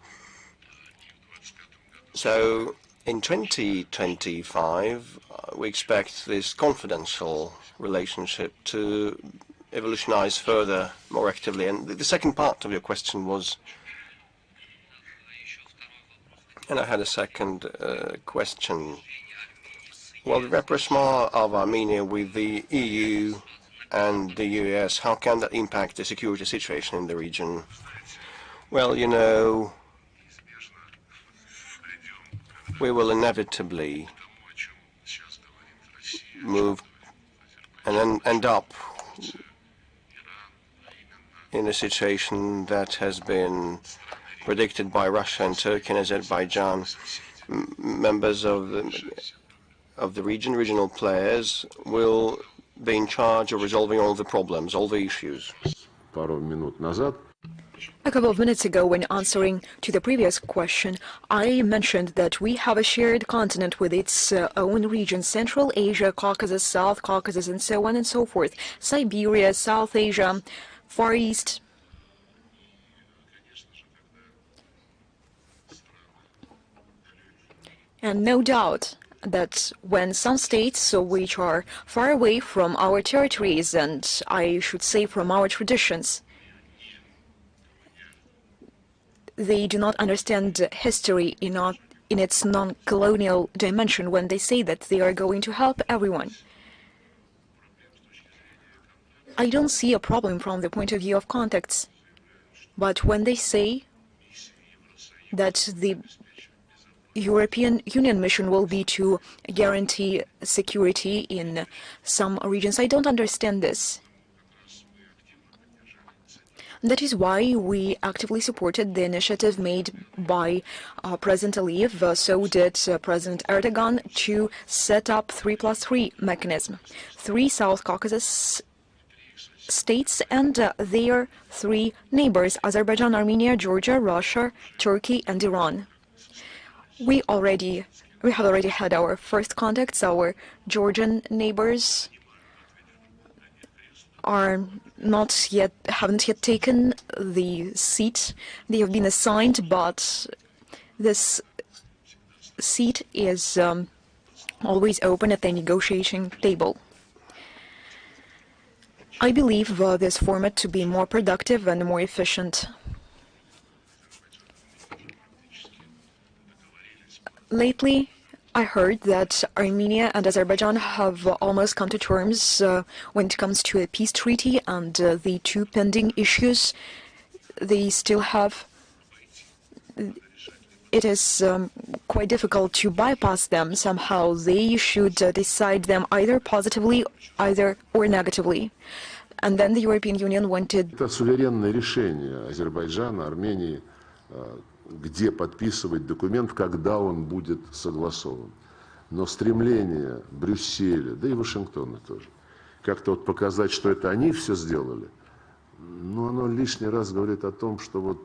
So In 2025, we expect this confidential relationship to evolutionize further, more actively. And the second part of your question was, and I had a second question. Well, the rapprochement of Armenia with the EU and the US, how can that impact the security situation in the region? Well, you know, we will inevitably move and then end up in a situation that has been predicted by Russia and Turkey and Azerbaijan. Members of the regional players will be in charge of resolving all the problems, all the issues. A couple of minutes ago, when answering to the previous question, I mentioned that we have a shared continent with its own region: Central Asia, Caucasus, South Caucasus, and so on and so forth, Siberia, South Asia, Far East. And no doubt that when some states which are far away from our territories, and I should say from our traditions, they do not understand history in its non-colonial dimension when they say that they are going to help everyone. I don't see a problem from the point of view of contacts, but when they say that the European Union mission will be to guarantee security in some regions, I don't understand this. That is why we actively supported the initiative made by President Aliyev, so did President Erdogan, to set up 3+3 mechanism. 3 South Caucasus states and their 3 neighbors: Azerbaijan, Armenia, Georgia, Russia, Turkey, and Iran. We have already had our first contacts. Our Georgian neighbors haven't yet taken the seat. They have been assigned, but this seat is always open at the negotiating table. I believe this format to be more productive and more efficient. Lately, I heard that Armenia and Azerbaijan have almost come to terms when it comes to a peace treaty, and the 2 pending issues they still have. It is quite difficult to bypass them somehow. They should decide them either positively, or negatively. And then the European Union wanted... Это суверенное решение Азербайджана, Армении, где подписывать документ, когда он будет согласован. Но стремление Брюсселя, да и Вашингтона тоже, как-то вот показать, что это они все сделали, но оно лишний раз говорит о том, что вот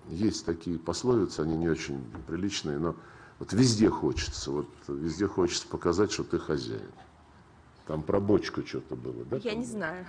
есть такие пословицы, они не очень приличные, но вот везде хочется показать, что ты хозяин. Там про бочку что-то было, да? Я не знаю.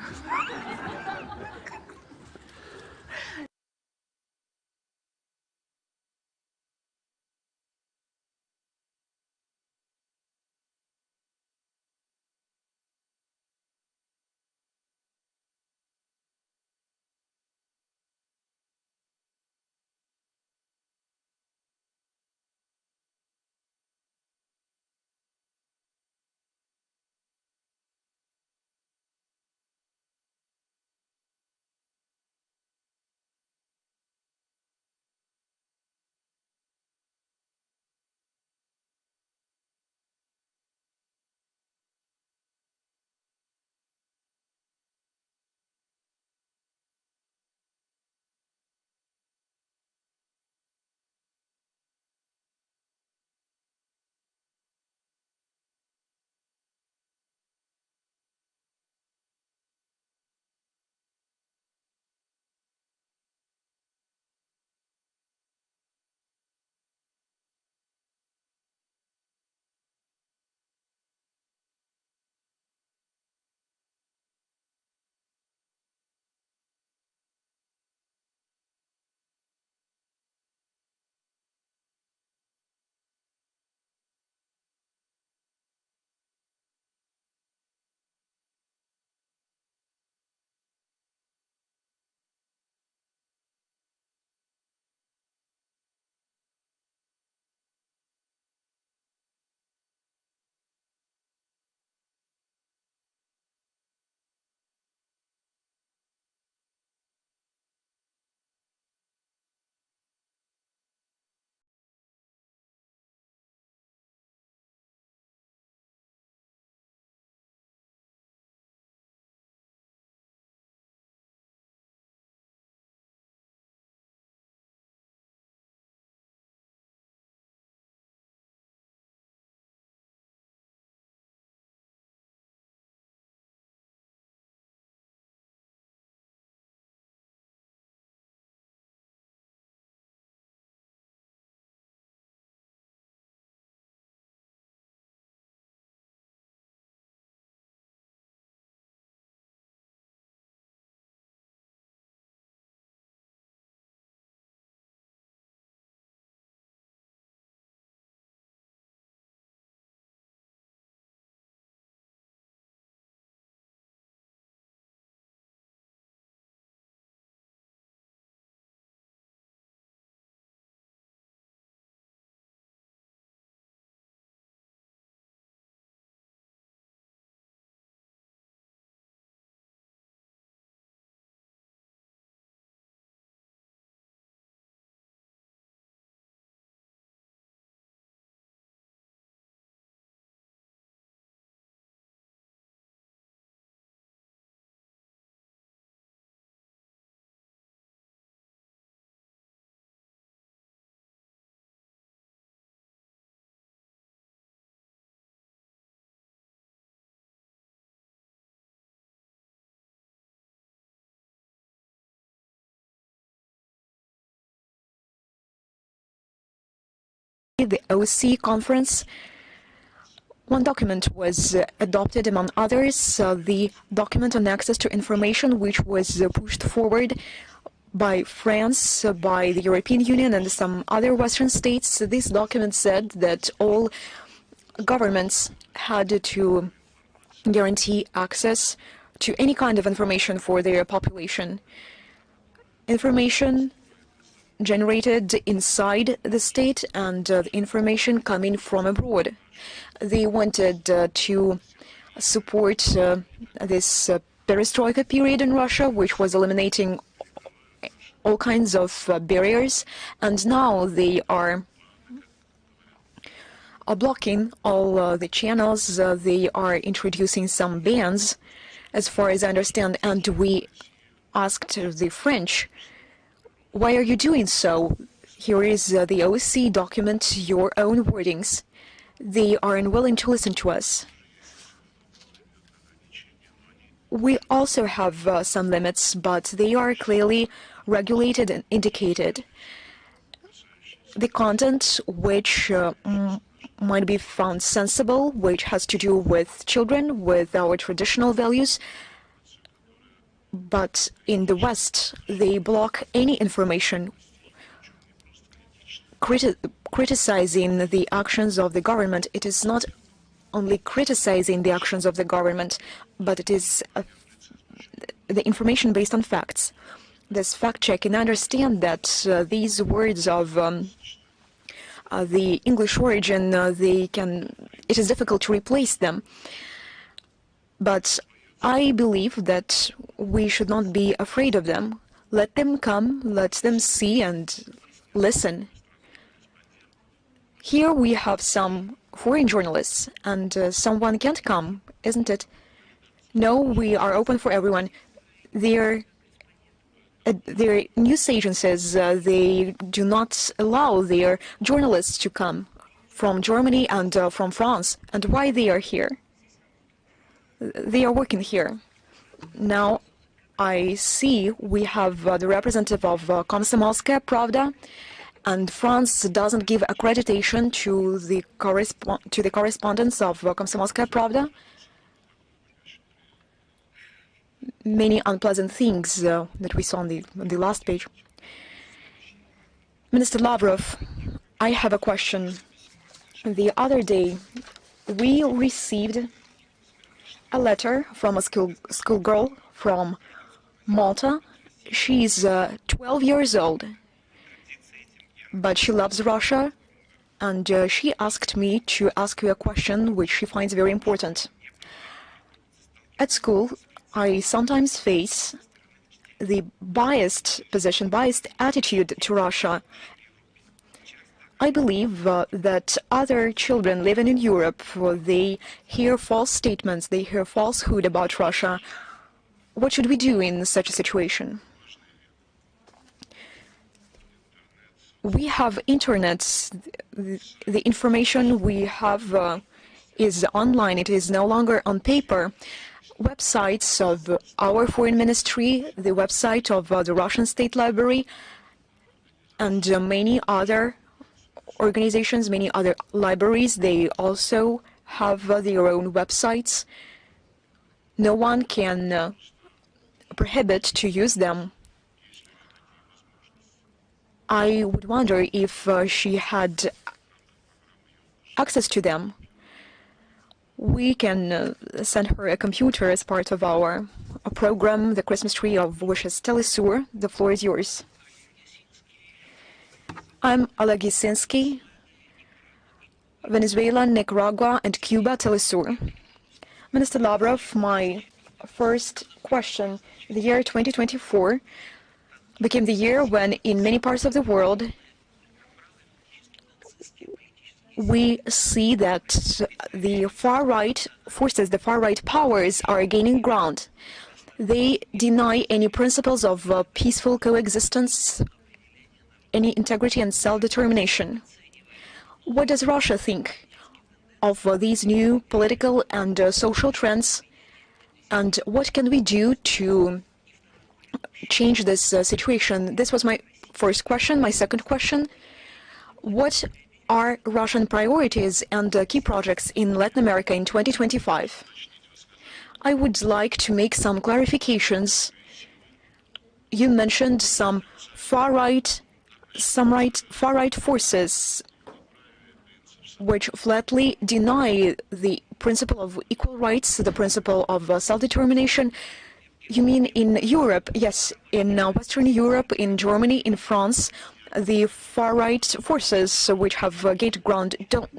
the OSCE conference, one document was adopted among others, the document on access to information, which was pushed forward by France, by the European Union and some other Western states. This document said that all governments had to guarantee access to any kind of information for their population. Information generated inside the state and information coming from abroad. They wanted to support this perestroika period in Russia, which was eliminating all kinds of barriers, and now they are blocking all the channels. They are introducing some bans, as far as I understand, and we asked the French, why are you doing so? Here is the OSCE document, your own wordings. They are unwilling to listen to us. We also have some limits, but they are clearly regulated and indicated. The content which might be found sensible, which has to do with children, with our traditional values, but in the West, they block any information criticizing the actions of the government. It is not only criticizing the actions of the government, but it is the information based on facts. This fact-checking, I understand that these words of the English origin, it is difficult to replace them. But I believe that we should not be afraid of them. Let them come, let them see and listen. Here we have some foreign journalists, and someone can't come, isn't it? No, we are open for everyone. Their news agencies, they do not allow their journalists to come from Germany and from France. And why they are here? They are working here. Now I see we have the representative of Komsomolskaya Pravda, and France doesn't give accreditation to the correspondence of Komsomolskaya Pravda. Many unpleasant things that we saw on the last page. Minister Lavrov, I have a question. The other day, we received a letter from a schoolgirl from Malta. She's 12 years old, but she loves Russia, and she asked me to ask you a question which she finds very important. At school, I sometimes face the biased attitude to Russia. I believe that other children living in Europe, they hear false statements, they hear falsehood about Russia. What should we do in such a situation? We have internet. The information we have is online. It is no longer on paper. Websites of our foreign ministry, the website of the Russian State Library, and many other organizations, many other libraries, they also have their own websites. No one can prohibit to use them. I would wonder if she had access to them. We can send her a computer as part of our program, the Christmas Tree of Wishes. Telesur, the floor is yours. I'm Oleg Yasinski, Venezuela, Nicaragua, and Cuba, Telesur. Minister Lavrov, my first question. The year 2024 became the year when, in many parts of the world, we see that the far-right forces, the far-right powers are gaining ground. They deny any principles of peaceful coexistence, any integrity and self-determination. What does Russia think of these new political and social trends, and what can we do to change this situation? This was my first question. My second question, what are Russian priorities and key projects in Latin America in 2025? I would like to make some clarifications. You mentioned some far-right forces which flatly deny the principle of equal rights, the principle of self-determination. You mean in Europe? Yes, in Western Europe, in Germany, in France, the far-right forces which have gained ground.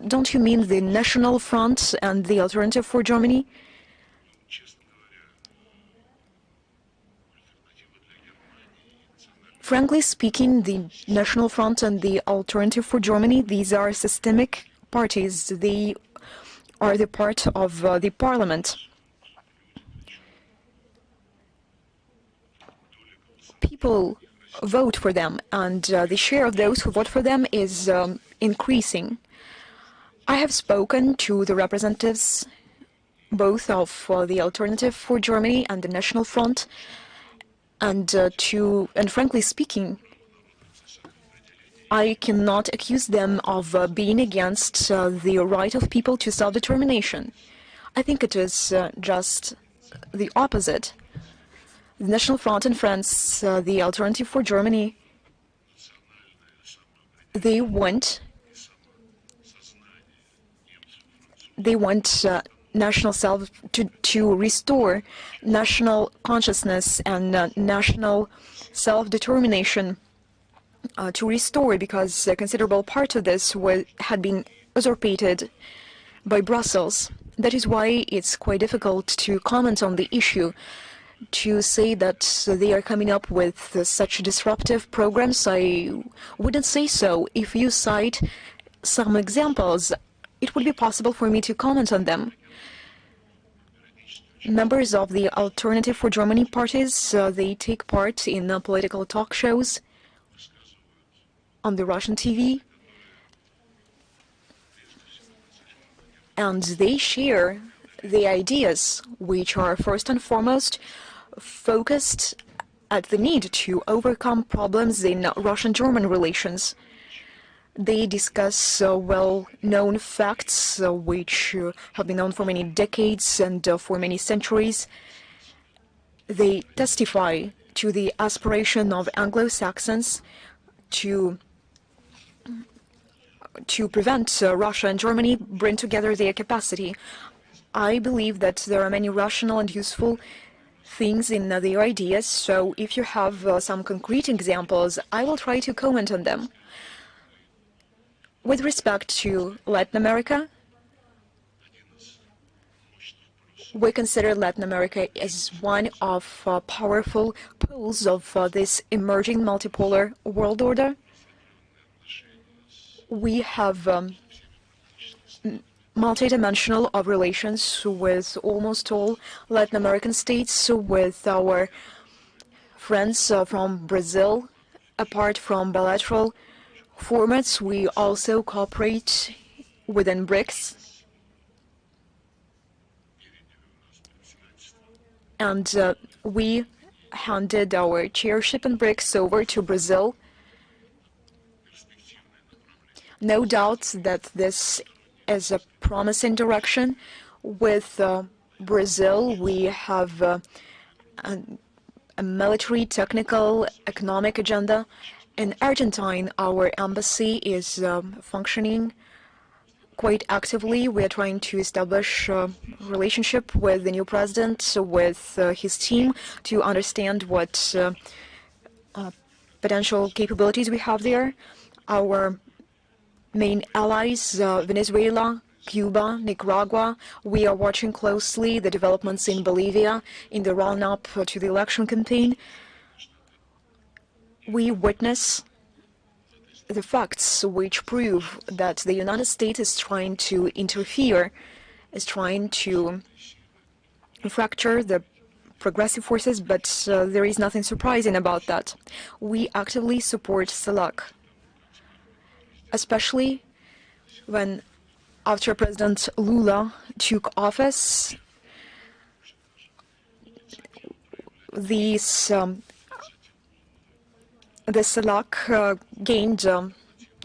Don't you mean the National Front and the Alternative for Germany? Frankly speaking, the National Front and the Alternative for Germany, these are systemic parties. They are the part of the parliament. People vote for them, and the share of those who vote for them is increasing. I have spoken to the representatives both of the Alternative for Germany and the National Front, and frankly speaking, I cannot accuse them of being against the right of people to self-determination. I think it is just the opposite. The National Front in France, the Alternative for Germany, they want national to restore national consciousness and national self-determination to restore, because a considerable part of this had been usurpated by Brussels. That is why it's quite difficult to comment on the issue. To say that they are coming up with such disruptive programs, I wouldn't say so. If you cite some examples, it would be possible for me to comment on them. Members of the Alternative for Germany parties, they take part in political talk shows on the Russian TV, and they share the ideas which are first and foremost focused at the need to overcome problems in Russian-German relations. They discuss well-known facts which have been known for many decades and for many centuries. They testify to the aspiration of Anglo-Saxons to prevent Russia and Germany bring together their capacity. I believe that there are many rational and useful things in their ideas, so if you have some concrete examples, I will try to comment on them. With respect to Latin America, we consider Latin America as one of powerful poles of this emerging multipolar world order. We have multidimensional relations with almost all Latin American states, with our friends from Brazil. Apart from bilateral formats, we also cooperate within BRICS. And we handed our chairship in BRICS over to Brazil. No doubt that this is a promising direction. With Brazil, we have a military, technical, economic agenda. In Argentina, our embassy is functioning quite actively. We are trying to establish a relationship with the new president, with his team, to understand what potential capabilities we have there. Our main allies, Venezuela, Cuba, Nicaragua. We are watching closely the developments in Bolivia in the run-up to the election campaign. We witness the facts which prove that the United States is trying to interfere, is trying to fracture the progressive forces, but there is nothing surprising about that. We actively support CELAC, especially when, after President Lula took office, the CELAC gained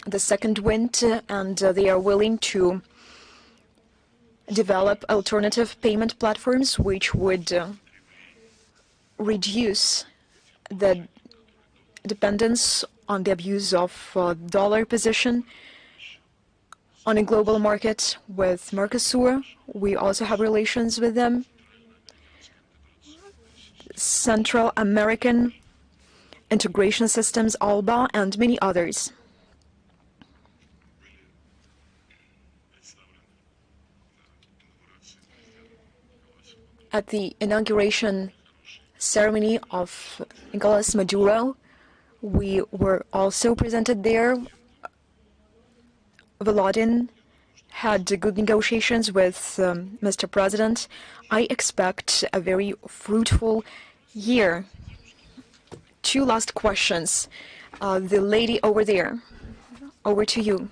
the second wind, and they are willing to develop alternative payment platforms which would reduce the dependence on the abuse of dollar position on a global market. With Mercosur, we also have relations with them. Central American integration systems, ALBA, and many others. At the inauguration ceremony of Nicolas Maduro, we were also presented there. Volodin had good negotiations with Mr. President. I expect a very fruitful year. Two last questions. The lady over there, over to you.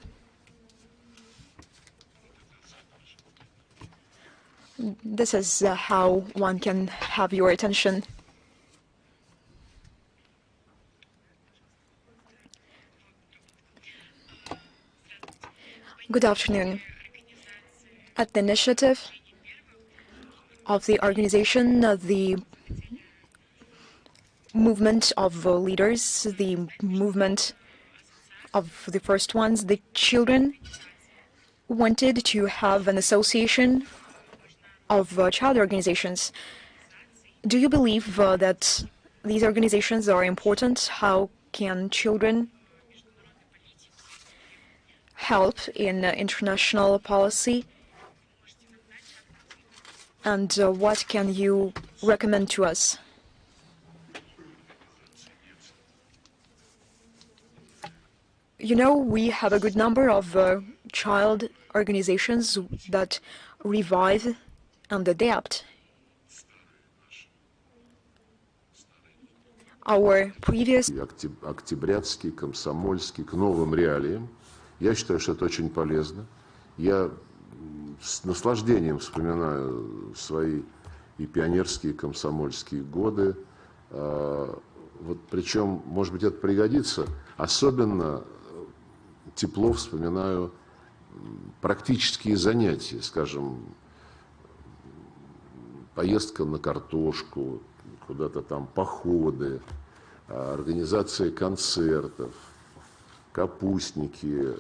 This is how one can have your attention. Good afternoon. At the initiative of the organization, the movement of leaders, the movement of the first ones, the children wanted to have an association of child organizations. Do you believe that these organizations are important? How can children help in international policy? And what can you recommend to us? You know, we have a good number of child organizations that revive and adapt our previous... Октябрятский, комсомольский, к новым реалиям. Я считаю, что это очень полезно. Я с наслаждением вспоминаю свои и пионерские, и комсомольские годы. Вот, причем, может быть, это пригодится. Особенно тепло вспоминаю практические занятия, скажем, поездка на картошку, куда-то там походы, организация концертов, капустники.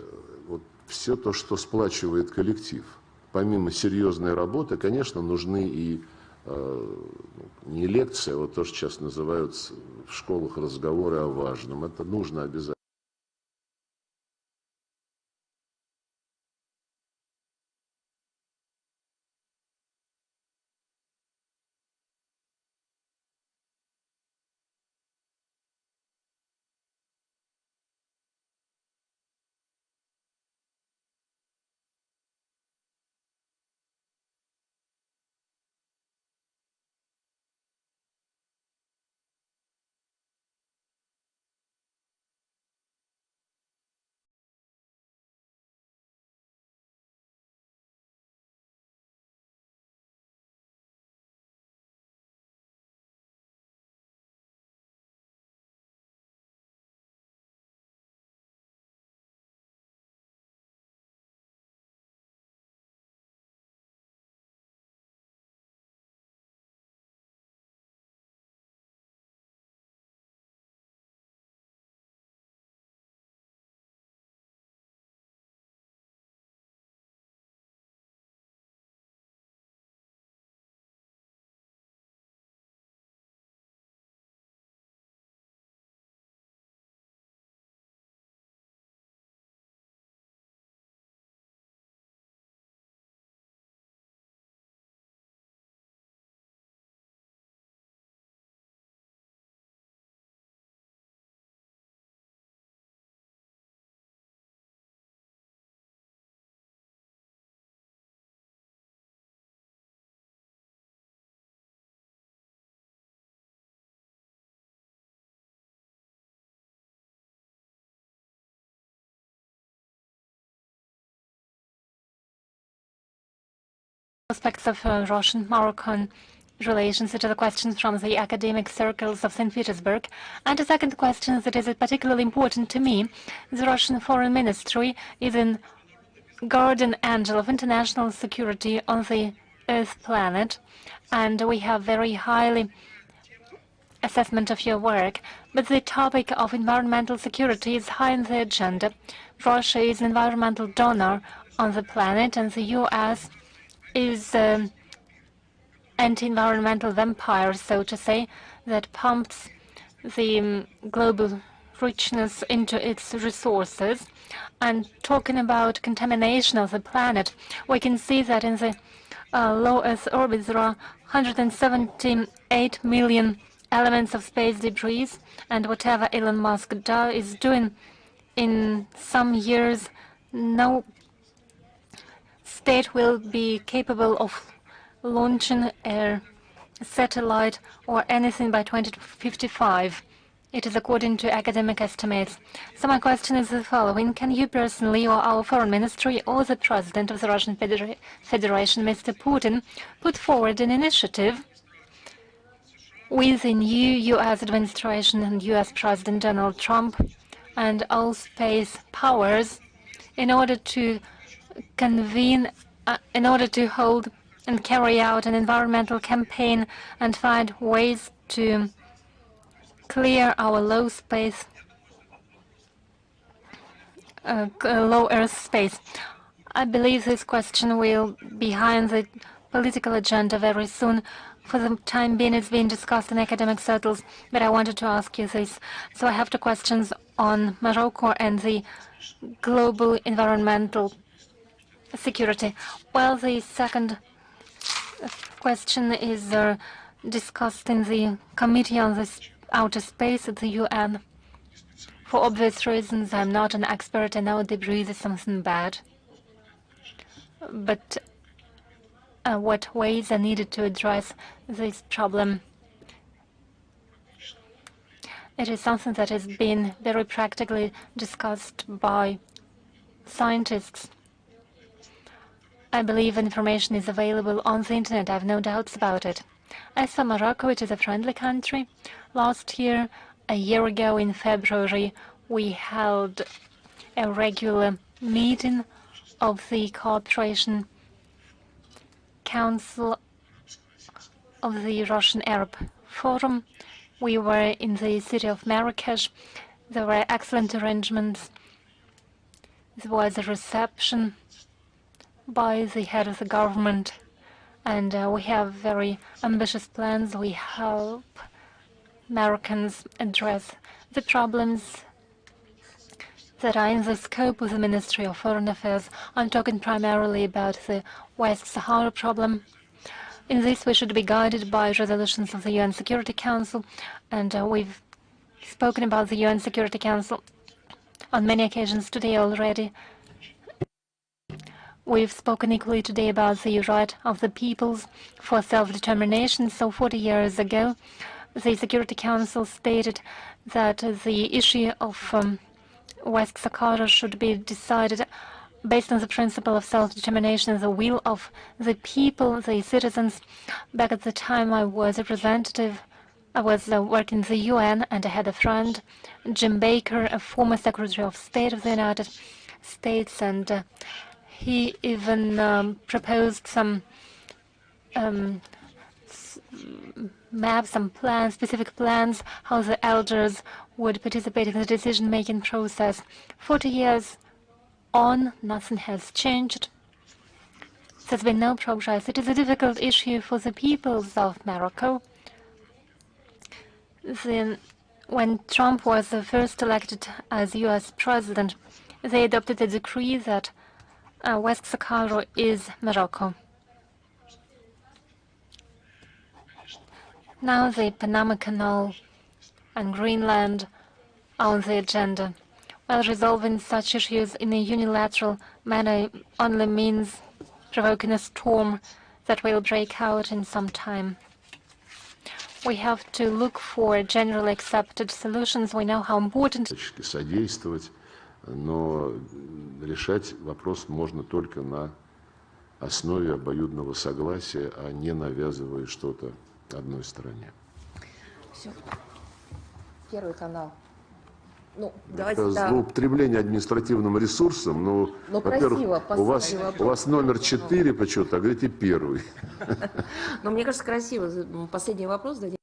Вот все то, что сплачивает коллектив. Помимо серьезной работы, конечно, нужны и не лекции, а вот то, что сейчас называют в школах разговоры о важном. Это нужно обязательно. Aspects of Russian-Moroccan relations? It is a question from the academic circles of St. Petersburg. And a second question that is particularly important to me. The Russian Foreign Ministry is a guardian angel of international security on the Earth planet, and we have very highly assessment of your work. But the topic of environmental security is high on the agenda. Russia is an environmental donor on the planet, and the US is an anti-environmental vampire, so to say, that pumps the global richness into its resources. And talking about contamination of the planet, we can see that in the low Earth orbit there are 178 million elements of space debris, and whatever Elon Musk is doing in some years, no state will be capable of launching a satellite or anything by 2055. It is according to academic estimates. So my question is the following. Can you personally, or our foreign ministry, or the president of the Russian Federation, Mr. Putin, put forward an initiative with the new US administration and US President Donald Trump and all space powers in order to convene, in order to hold and carry out an environmental campaign and find ways to clear our low Earth space? I believe this question will be behind the political agenda very soon. For the time being, it's being discussed in academic circles, but I wanted to ask you this. So I have two questions on Morocco and the global environmental security. Well, the second question is discussed in the Committee on the Outer Space at the UN. For obvious reasons, I'm not an expert. I know debris is something bad. But what ways are needed to address this problem? It is something that has been very practically discussed by scientists. I believe information is available on the internet. I have no doubts about it. As for Morocco, it is a friendly country. Last year, a year ago in February, we held a regular meeting of the Cooperation Council of the Russian Arab Forum. We were in the city of Marrakesh. There were excellent arrangements. There was a reception by the head of the government, and we have very ambitious plans. We help Americans address the problems that are in the scope of the Ministry of Foreign Affairs. I'm talking primarily about the West Sahara problem. In this, we should be guided by resolutions of the UN Security Council, and we've spoken about the UN Security Council on many occasions today already. We've spoken equally today about the right of the peoples for self-determination. So 40 years ago, the Security Council stated that the issue of West Sahara should be decided based on the principle of self-determination, the will of the people, the citizens. Back at the time, I was a representative. I was working in the UN, and I had a friend, Jim Baker, a former Secretary of State of the United States, and he even proposed some maps, some plans, specific plans, how the elders would participate in the decision-making process. 40 years on, nothing has changed. There's been no progress. It is a difficult issue for the peoples of Morocco. Then, when Trump was first elected as US president, they adopted a decree that West Sahara is Morocco. Now the Panama Canal and Greenland are on the agenda. While resolving such issues in a unilateral manner only means provoking a storm that will break out in some time. We have to look for generally accepted solutions. We know how important. Содействовать, но решать вопрос можно только на основе обоюдного согласия, а не навязывая что-то одной стране. Все. Первый канал. Ну, это злоупотребление административным ресурсом. Ну, во-первых, у вас номер 4 почему-то, а говорите первый. Но мне кажется, красиво. Последний вопрос дадим.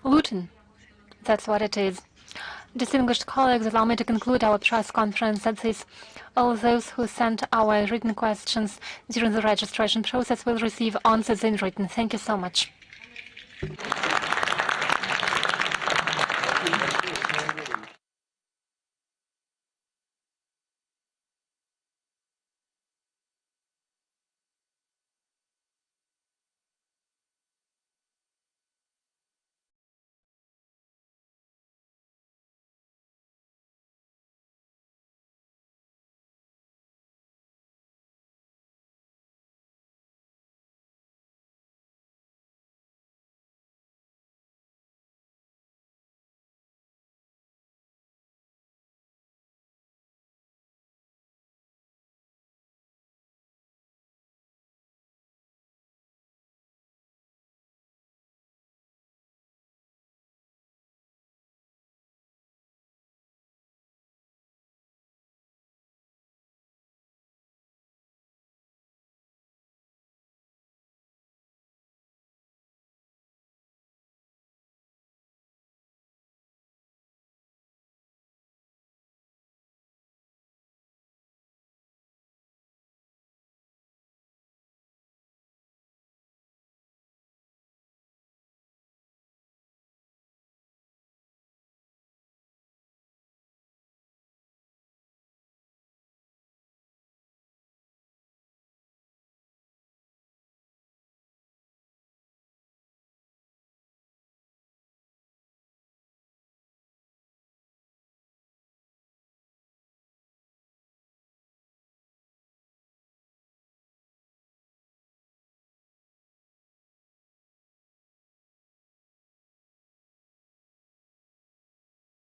Looting. That's what it is. Distinguished colleagues, allow me to conclude our press conference at this. All those who sent our written questions during the registration process will receive answers in written. Thank you so much.